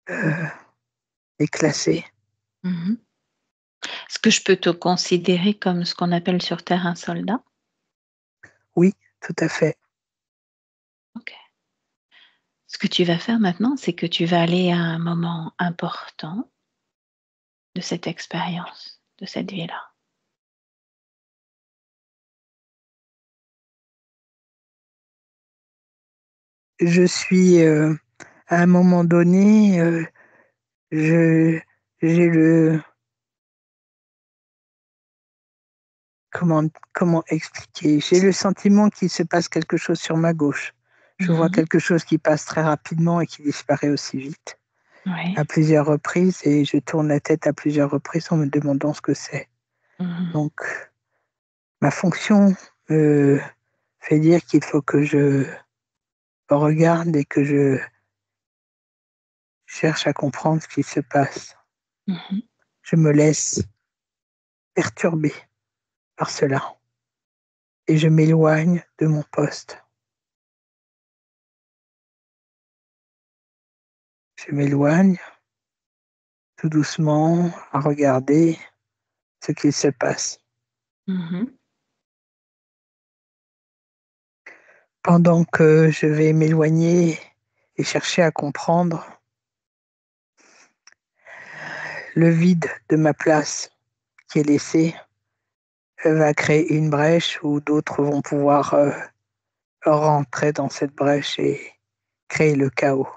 et classées. Est-ce que je peux te considérer comme ce qu'on appelle sur Terre un soldat? Oui, tout à fait. Ok. Ce que tu vas faire maintenant, c'est que tu vas aller à un moment important de cette expérience, de cette vie-là. Je suis à un moment donné, j'ai le comment expliquer? J'ai le sentiment qu'il se passe quelque chose sur ma gauche. Je vois quelque chose qui passe très rapidement et qui disparaît aussi vite. Oui. À plusieurs reprises, et je tourne la tête à plusieurs reprises en me demandant ce que c'est. Donc, ma fonction fait dire qu'il faut que je regarde et que je cherche à comprendre ce qui se passe. Je me laisse perturber par cela et je m'éloigne de mon poste. Je m'éloigne tout doucement à regarder ce qu'il se passe. Pendant que je vais m'éloigner et chercher à comprendre, le vide de ma place qui est laissé va créer une brèche où d'autres vont pouvoir rentrer dans cette brèche et créer le chaos.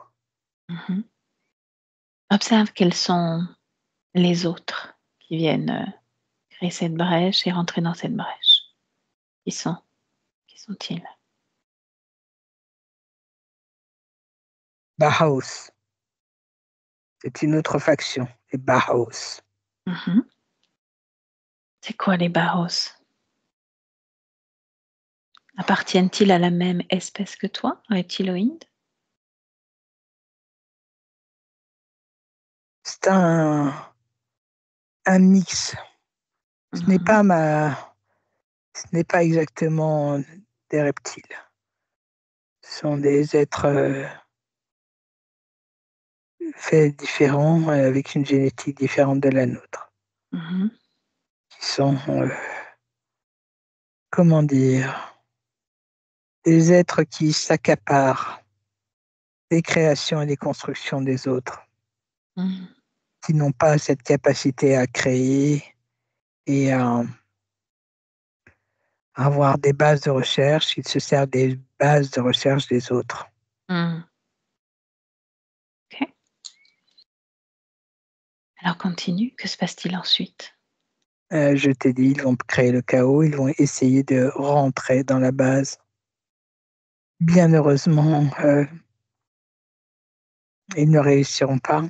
Observe quels sont les autres qui viennent créer cette brèche et rentrer dans cette brèche. Qui sont-ils? Bauhaus, c'est une autre faction, les Bauhaus. C'est quoi les Bauhaus? Appartiennent-ils à la même espèce que toi, reptiloïde? C'est un mix. Ce n'est pas Ce n'est pas exactement des reptiles. Ce sont des êtres faits différents, avec une génétique différente de la nôtre, qui sont, comment dire, des êtres qui s'accaparent des créations et des constructions des autres, qui n'ont pas cette capacité à créer et à avoir des bases de recherche. Ils se servent des bases de recherche des autres. Ok. Alors continue, que se passe-t-il ensuite? Je t'ai dit, ils vont créer le chaos, ils vont essayer de rentrer dans la base. Bien heureusement, ils ne réussiront pas.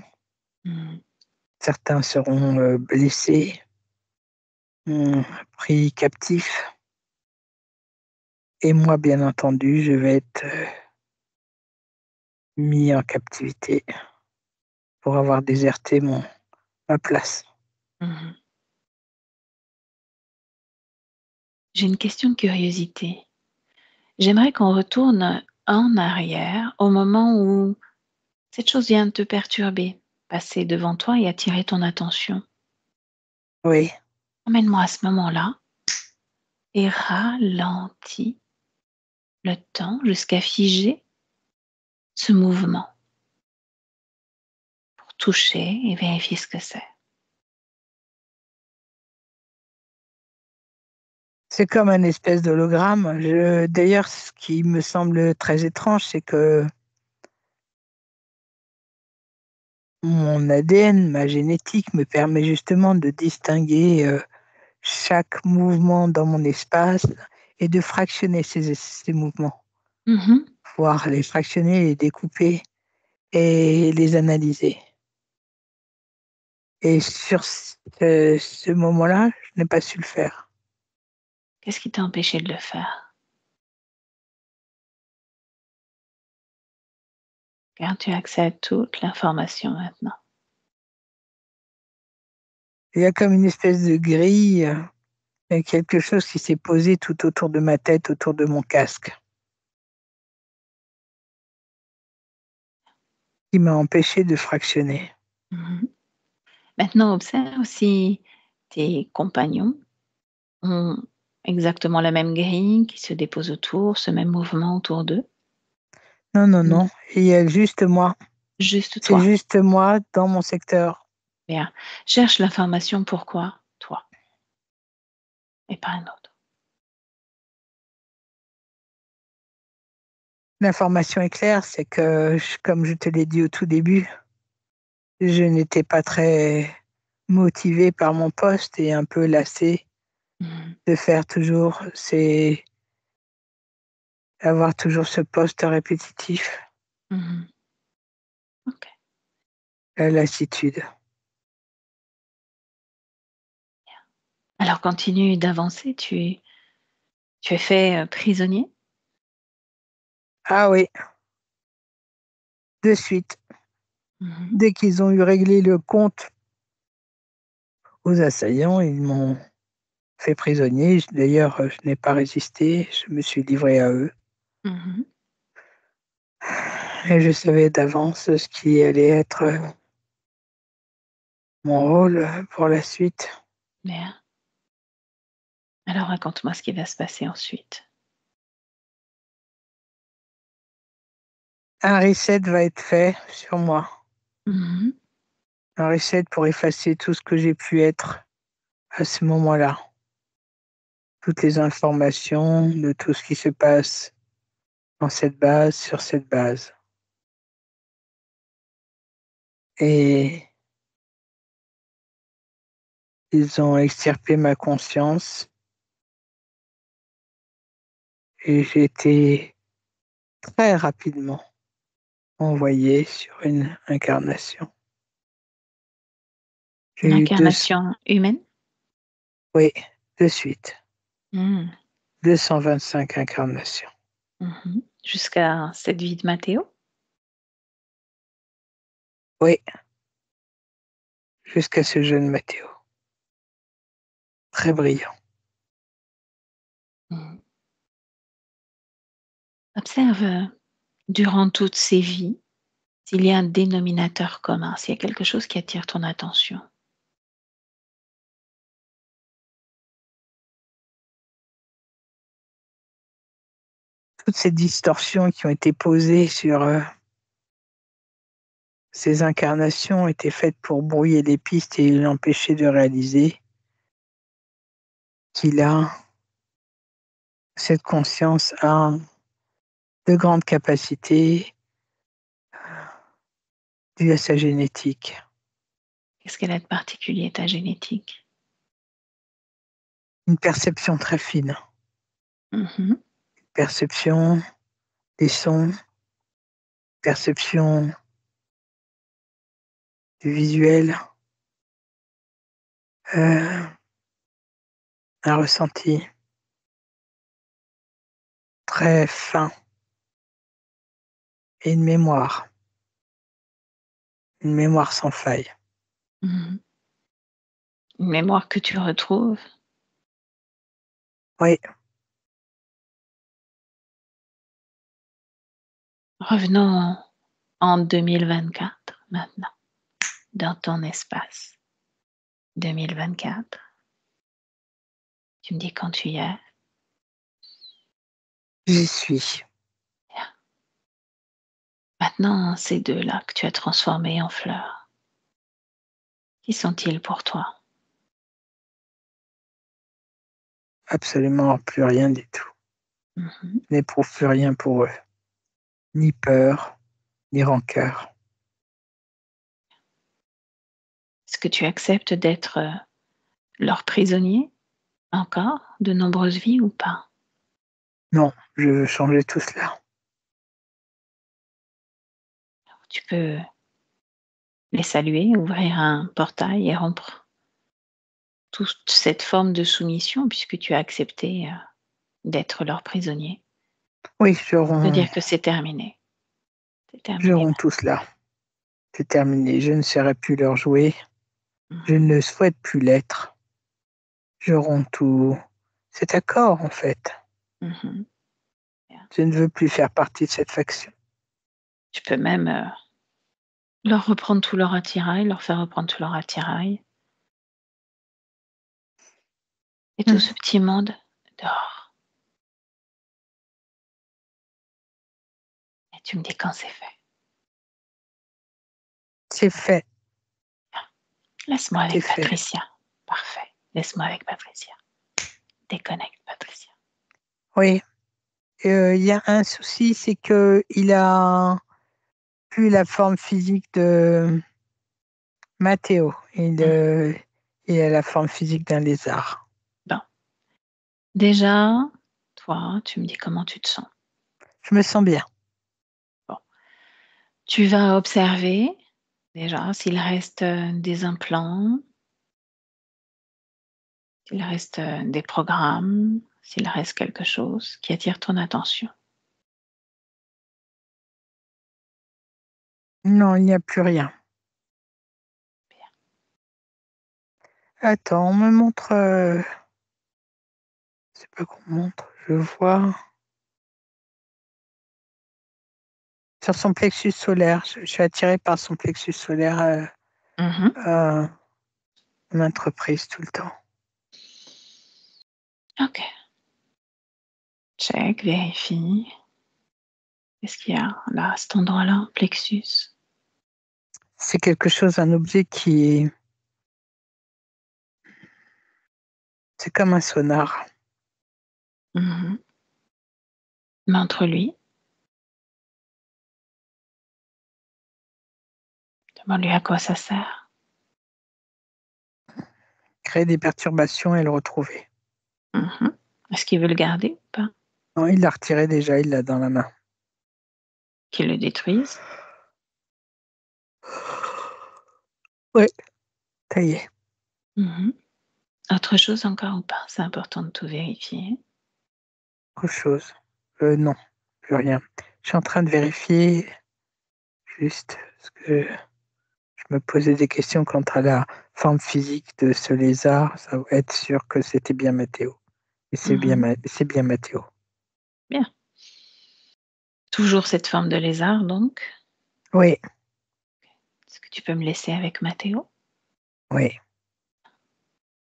Certains seront blessés, pris captifs. Et moi, bien entendu, je vais être mis en captivité pour avoir déserté ma place. J'ai une question de curiosité. J'aimerais qu'on retourne en arrière au moment où cette chose vient de te perturber, passer devant toi et attirer ton attention. Oui. Emmène-moi à ce moment-là et ralentis le temps jusqu'à figer ce mouvement pour toucher et vérifier ce que c'est. C'est comme un espèce d'hologramme. D'ailleurs, ce qui me semble très étrange, c'est que mon ADN, ma génétique, me permet justement de distinguer chaque mouvement dans mon espace et de fractionner ces mouvements, pouvoir les fractionner, les découper et les analyser. Et sur ce moment-là, je n'ai pas su le faire. Qu'est-ce qui t'a empêché de le faire? Car tu as accès à toute l'information maintenant. Il y a comme une espèce de grille, quelque chose qui s'est posé tout autour de ma tête, autour de mon casque, qui m'a empêché de fractionner. Maintenant, observe si tes compagnons ont exactement la même grille qui se dépose autour, ce même mouvement autour d'eux. Non. Il y a juste moi. Juste C'est toi. juste moi dans mon secteur. Bien. Cherche l'information pourquoi toi et pas un autre. L'information est claire, c'est que, comme je te l'ai dit au tout début, je n'étais pas très motivée par mon poste et un peu lassée de faire toujours avoir toujours ce poste répétitif. Ok. La lassitude. Alors continue d'avancer. Tu es fait prisonnier. Ah oui, de suite. Dès qu'ils ont eu réglé le compte aux assaillants, ils m'ont fait prisonnier. D'ailleurs, je n'ai pas résisté. Je me suis livré à eux. Et je savais d'avance ce qui allait être mon rôle pour la suite. Bien. Alors raconte-moi ce qui va se passer ensuite. Un reset va être fait sur moi. Un reset pour effacer tout ce que j'ai pu être à ce moment-là. Toutes les informations de tout ce qui se passe dans cette base, sur cette base. Et ils ont extirpé ma conscience et j'ai été très rapidement envoyé sur une incarnation. J'ai Une eu incarnation humaine? oui, de suite. 225 incarnations. Jusqu'à cette vie de Mathéo? Oui, jusqu'à ce jeune Mathéo. Très brillant. Observe durant toutes ces vies s'il y a un dénominateur commun, s'il y a quelque chose qui attire ton attention. Toutes ces distorsions qui ont été posées sur ces incarnations étaient faites pour brouiller les pistes et l'empêcher de réaliser qu'il a cette conscience a de grandes capacités dues à sa génétique. Qu'est-ce qu'elle a de particulier, ta génétique? Une perception très fine. Mmh. Perception des sons, perception du visuel, un ressenti très fin et une mémoire sans faille. Mmh. Une mémoire que tu retrouves? Oui, Revenons en 2024 maintenant, dans ton espace. 2024. Tu me dis quand tu y es. j'y suis. Bien. Maintenant, ces deux-là que tu as transformés en fleurs, qui sont-ils pour toi? Absolument plus rien du tout. Mmh. Je n'éprouve plus rien pour eux. Ni peur, ni rancœur. Est-ce que tu acceptes d'être, leur prisonnier encore de nombreuses vies ou pas? Non, je veux changer tout cela. Tu peux les saluer, ouvrir un portail et rompre toute cette forme de soumission puisque tu as accepté, d'être leur prisonnier. Oui, De dire que c'est terminé. C'est je terminé romps tout cela. C'est terminé. Je ne serai plus leur jouet. Je maintenant. ne souhaite plus l'être. Je romps tout cet accord, en fait. Mmh. Bien. Je ne veux plus faire partie de cette faction. Tu peux même, leur reprendre tout leur attirail, leur faire reprendre tout leur attirail et tout ce Mmh. petit monde dehors et tu me dis quand c'est fait. C'est fait, Laisse-moi c'est avec fait. Patricia. Parfait. Laisse-moi avec Patricia. Déconnecte Patricia. Oui, il y a un souci, c'est qu'il a plus la forme physique de Matteo. Mmh. Il a la forme physique d'un lézard. Bon. Déjà, toi, tu me dis comment tu te sens. Je me sens bien. Bon. Tu vas observer déjà s'il reste, des implants, s'il reste, des programmes, s'il reste quelque chose qui attire ton attention. Non, il n'y a plus rien. Bien. Attends, on me montre, c'est pas qu'on me montre, je vois sur son plexus solaire. Je suis attirée par son plexus solaire, Mmh. à maintes reprises tout le temps. OK. Check, vérifie. Qu'est-ce qu'il y a là, à cet endroit-là, plexus? C'est quelque chose, un objet qui c'est comme un sonar. Mmh. Montre-lui. Demande-lui à quoi ça sert. Créer des perturbations et le retrouver. Mmh. Est-ce qu'il veut le garder ou pas? Non, il l'a retiré déjà, il l'a dans la main. Qu'il le détruise? Ouais, ça y est. Mmh. Autre chose encore ou pas? C'est important de tout vérifier. Autre chose. Non, plus rien. Je suis en train de vérifier juste parce que je me posais des questions quant à la forme physique de ce lézard, ça être sûr que c'était bien Matteo et Mmh. c'est bien Matteo. Bien. Toujours cette forme de lézard, donc? Oui, Est-ce que tu peux me laisser avec Matteo? oui.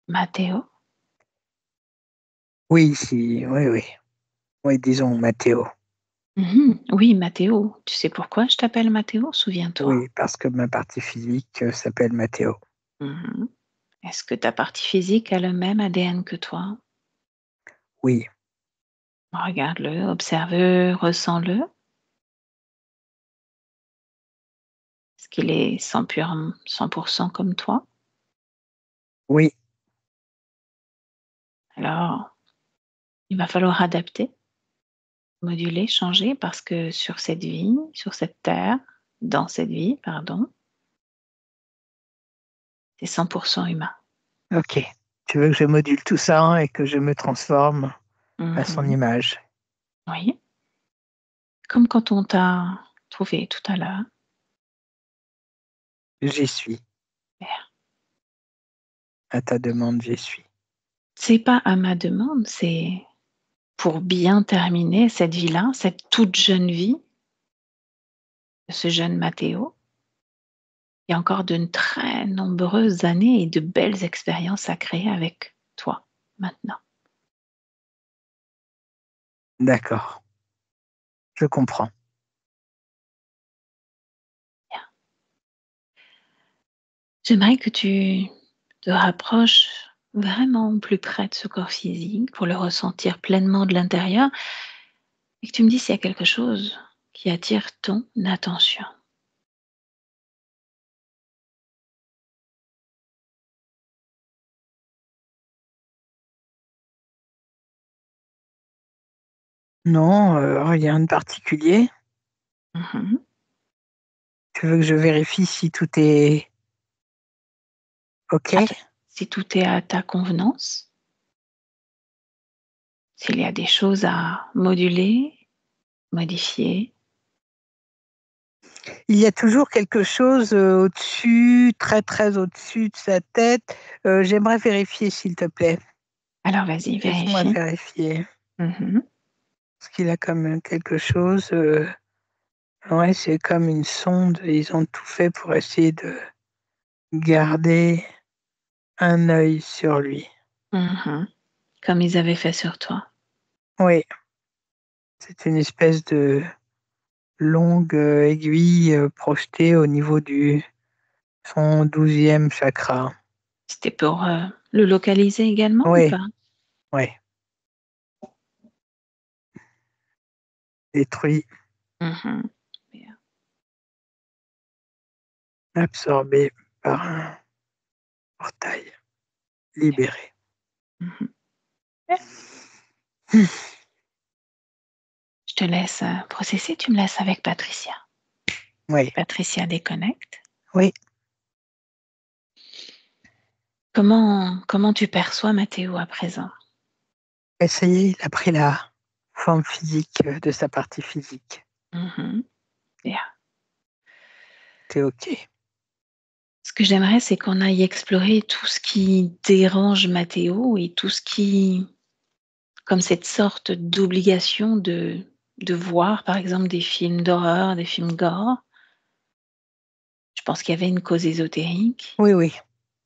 Matteo? Oui, oui, oui. Oui, disons Matteo. Oui, Matteo. Tu sais pourquoi je t'appelle Matteo? Souviens-toi. Oui, parce que ma partie physique s'appelle Matteo. Mmh. Est-ce que ta partie physique a le même ADN que toi? Oui, Regarde-le, observe-le, ressens-le. Est-ce qu'il est 100 comme toi? oui, Alors, il va falloir adapter, moduler, changer parce que sur cette vie, sur cette terre, dans cette vie, pardon, c'est 100 humain. ok. Tu veux que je module tout ça et que je me transforme à son Mmh. image. Oui, comme quand on t'a trouvé tout à l'heure. J'y suis. Super. À ta demande, j'y suis. C'est pas à ma demande, c'est pour bien terminer cette vie-là, cette toute jeune vie de ce jeune Matteo. Il y a encore de très nombreuses années et de belles expériences à créer avec toi, maintenant. D'accord, je comprends. Bien. J'aimerais que tu te rapproches vraiment plus près de ce corps physique pour le ressentir pleinement de l'intérieur et que tu me dises s'il y a quelque chose qui attire ton attention. Non, rien de particulier. Mmh. Tu veux que je vérifie si tout est OK? Si tout est à ta convenance, s'il y a des choses à moduler, modifier. Il y a toujours quelque chose, au-dessus, très, très au-dessus de sa tête. J'aimerais vérifier, s'il te plaît. Alors vas-y, Laisse-moi vérifie. vérifier. Mmh. Parce qu'il a comme quelque chose, ouais, c'est comme une sonde. Ils ont tout fait pour essayer de garder un œil sur lui. Mmh. Comme ils avaient fait sur toi. Oui, c'est une espèce de longue, aiguille, projetée au niveau du son 12e chakra. C'était pour, le localiser également ou Oui, pas? oui, détruit, Mmh. Bien. absorbé par un portail, libéré. Mmh. Je te laisse, processer, tu me laisses avec Patricia. Oui, Patricia déconnecte. oui. Comment tu perçois Matteo à présent? Et ça y est, il a pris la forme physique, de sa partie physique. Mmh. Bien. C'est OK. Ce que j'aimerais, c'est qu'on aille explorer tout ce qui dérange Matteo et tout ce qui comme cette sorte d'obligation de voir, par exemple, des films d'horreur, des films gore. Je pense qu'il y avait une cause ésotérique. Oui, oui.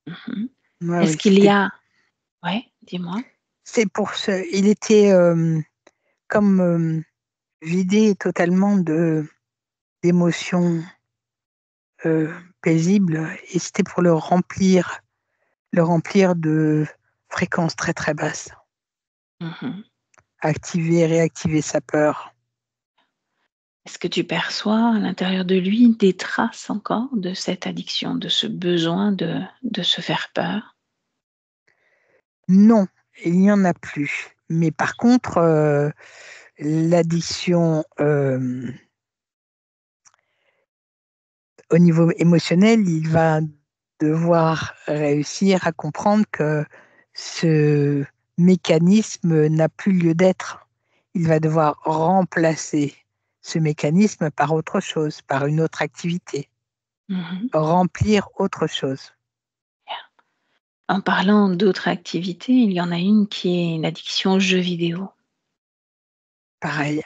Mmh. Ouais, Est-ce oui, qu'il y a ouais, dis-moi? c'est pour ce il était, comme, vidé totalement d'émotions, paisibles et c'était pour le remplir de fréquences très, très basses. Mmh. Activer, réactiver sa peur. Est-ce que tu perçois à l'intérieur de lui des traces encore de cette addiction, de ce besoin de se faire peur? Non, il n'y en a plus. Mais par contre, l'addiction, au niveau émotionnel, il va devoir réussir à comprendre que ce mécanisme n'a plus lieu d'être. Il va devoir remplacer ce mécanisme par autre chose, par une autre activité, Mmh. remplir autre chose. En parlant d'autres activités, il y en a une qui est l'addiction aux jeux vidéo. Pareil,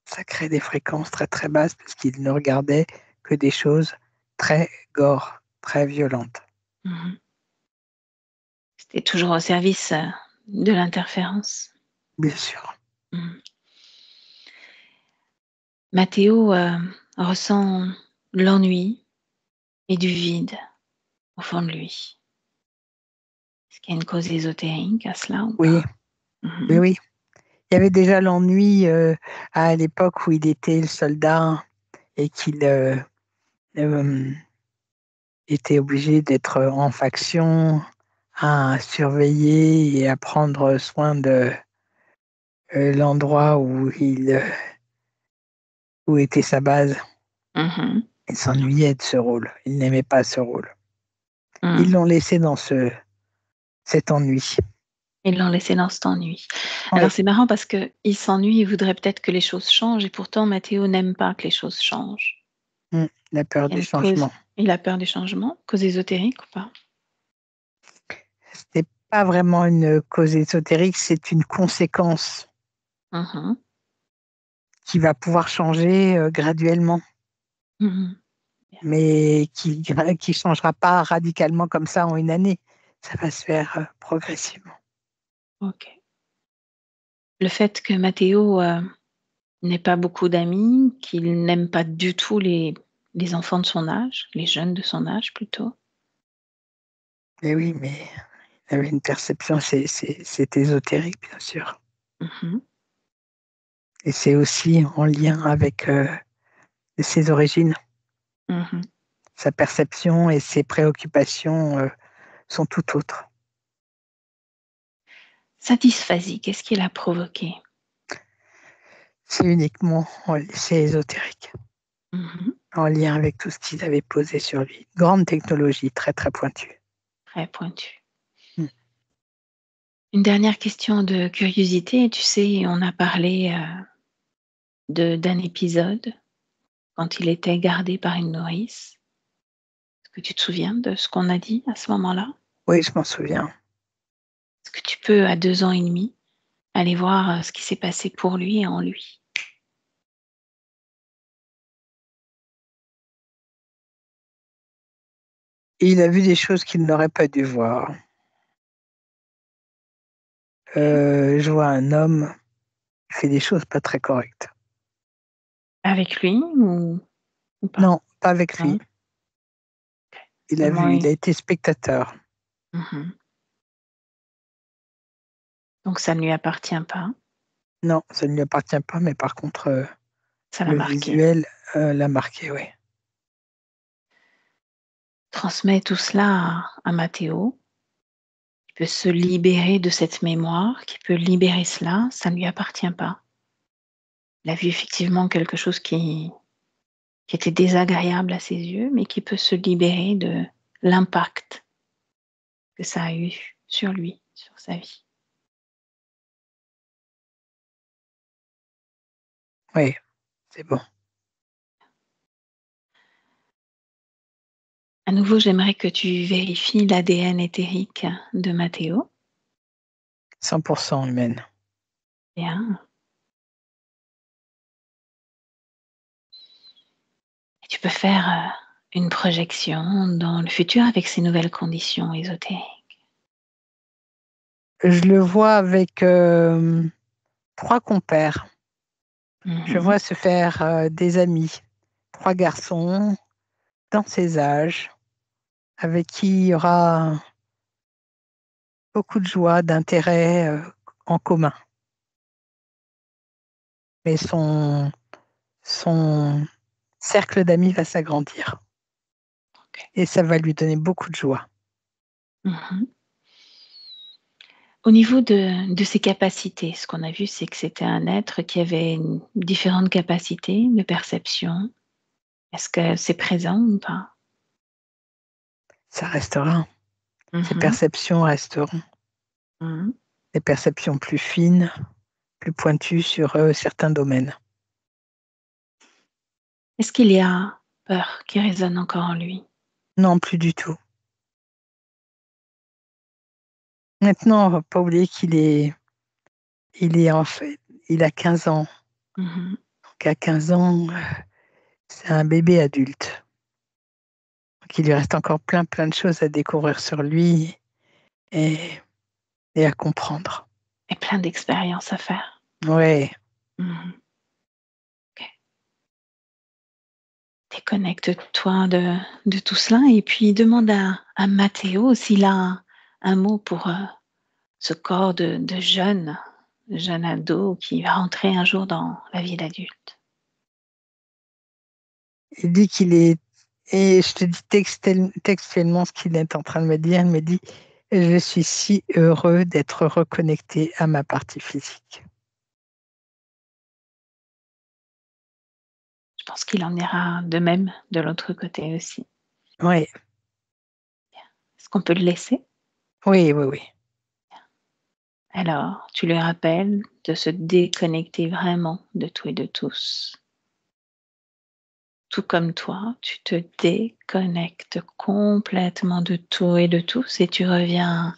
ça crée des fréquences très très basses parce qu'il ne regardait que des choses très gore, très violentes. C'était toujours au service de l'interférence. Bien sûr. Mathéo ressent l'ennui et du vide au fond de lui. Est-ce qu'il y a une cause ésotérique à cela ou Oui, pas? oui. Il y avait déjà l'ennui à l'époque où il était le soldat et qu'il était obligé d'être en faction, à surveiller et à prendre soin de l'endroit où était sa base. Il s'ennuyait de ce rôle. Il n'aimait pas ce rôle. Ils l'ont laissé dans cet ennui. Ils l'ont laissé dans cet ennui. Oui. Alors c'est marrant parce qu'il s'ennuie, il voudrait peut-être que les choses changent et pourtant Mathéo n'aime pas que les choses changent. Il a peur du changement. Il a peur du changement. Cause ésotérique ou pas? Ce n'est pas vraiment une cause ésotérique, c'est une conséquence qui va pouvoir changer graduellement, mais qui ne changera pas radicalement comme ça en une année. Ça va se faire progressivement. Ok. Le fait que Mathéo n'ait pas beaucoup d'amis, qu'il n'aime pas du tout les enfants de son âge, les jeunes de son âge plutôt. Mais oui, mais il avait une perception, c'est ésotérique, bien sûr. Et c'est aussi en lien avec ses origines. Sa perception et ses préoccupations sont tout autres. Sa dysphasie, qu'est-ce qui l'a provoqué? C'est uniquement, c'est ésotérique. En lien avec tout ce qu'ils avaient posé sur lui. Grande technologie, très très pointue. Très pointue. Une dernière question de curiosité. Tu sais, on a parlé d'un épisode quand il était gardé par une nourrice. Est-ce que tu te souviens de ce qu'on a dit à ce moment-là? Oui, je m'en souviens. Est-ce que tu peux, à 2 ans et demi, aller voir ce qui s'est passé pour lui et en lui? Et il a vu des choses qu'il n'aurait pas dû voir. Je vois un homme qui fait des choses pas très correctes. Avec lui ou pas? Non, pas avec lui. Non. Il a vu, il a été spectateur. Donc ça ne lui appartient pas. Non, ça ne lui appartient pas, mais par contre, Ça l'a le marqué. visuel l'a marqué, oui. Transmet tout cela à Mathéo, qui peut se libérer de cette mémoire, qui peut libérer cela, ça ne lui appartient pas. Il a vu effectivement quelque chose qui était désagréable à ses yeux, mais qui peut se libérer de l'impact que ça a eu sur lui, sur sa vie. Oui, c'est bon. À nouveau, j'aimerais que tu vérifies l'ADN éthérique de Mathéo. 100% humaine. Bien. Et tu peux faire une projection dans le futur avec ces nouvelles conditions ésotériques. Je le vois avec 3 compères. Je vois se faire des amis. 3 garçons dans ses âges, avec qui il y aura beaucoup de joie, d'intérêt en commun. Mais son cercle d'amis va s'agrandir. Et ça va lui donner beaucoup de joie. Au niveau de ses capacités, ce qu'on a vu, c'est que c'était un être qui avait différentes capacités de perception. Est-ce que c'est présent ou pas? Ça restera. Ses perceptions resteront. Des perceptions plus fines, plus pointues sur certains domaines. Est-ce qu'il y a peur qui résonne encore en lui? Non, plus du tout. Maintenant, on ne va pas oublier il a 15 ans. qu'à 15 ans, c'est un bébé adulte. Donc, il lui reste encore plein de choses à découvrir sur lui et à comprendre. Et plein d'expériences à faire. Ouais. Ok. Déconnecte-toi de tout cela et puis demande à Mathéo s'il a un mot pour ce corps de jeune ado qui va rentrer un jour dans la vie d'adulte. Il dit qu'il est, et je te dis textuellement ce qu'il est en train de me dire, il me dit « Je suis si heureux d'être reconnecté à ma partie physique. » Je pense qu'il en ira de même de l'autre côté aussi. Oui. Est-ce qu'on peut le laisser? Oui. Alors, tu lui rappelles de se déconnecter vraiment de tout et de tous. Tout comme toi, tu te déconnectes complètement de tout et de tous et tu reviens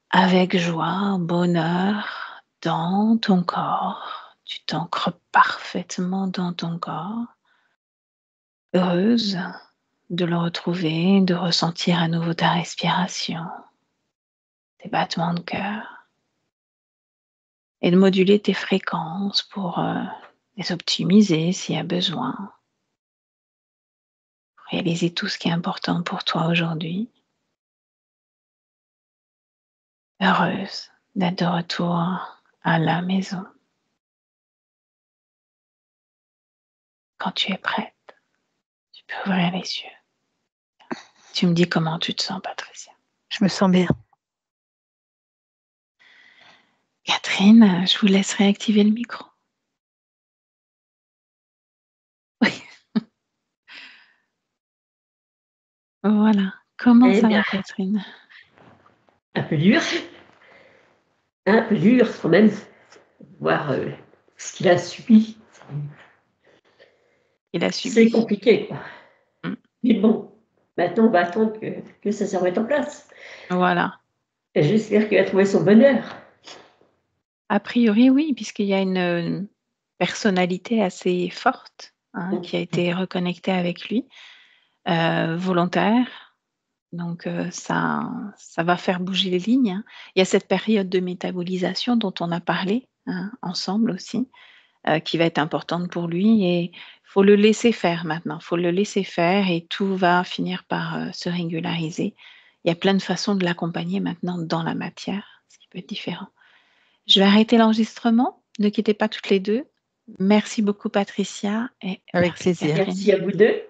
avec joie, bonheur dans ton corps. Tu t'ancres parfaitement dans ton corps, heureuse de le retrouver, de ressentir à nouveau ta respiration, tes battements de cœur et de moduler tes fréquences pour les optimiser s'il y a besoin. Réaliser tout ce qui est important pour toi aujourd'hui. Heureuse d'être de retour à la maison. Quand tu es prête, tu peux ouvrir les yeux. Tu me dis comment tu te sens, Patricia. Je me sens bien. Catherine, je vous laisse réactiver le micro. Oui. Voilà. Comment ça va, Catherine? Un peu dur quand même, voir ce qu'il a subi. Il a subi. C'est compliqué, quoi. Mais bon, maintenant, on va attendre que ça se remette en place. Voilà. Et j'espère qu'il va trouver son bonheur. A priori, oui, puisqu'il y a une personnalité assez forte qui a été reconnectée avec lui, volontaire. Donc ça va faire bouger les lignes. Il y a cette période de métabolisation dont on a parlé ensemble aussi, qui va être importante pour lui et il faut le laisser faire maintenant. Il faut le laisser faire et tout va finir par se régulariser. Il y a plein de façons de l'accompagner maintenant dans la matière, ce qui peut être différent. Je vais arrêter l'enregistrement. Ne quittez pas toutes les deux. Merci beaucoup Patricia et avec merci plaisir. Catherine. Merci à vous deux.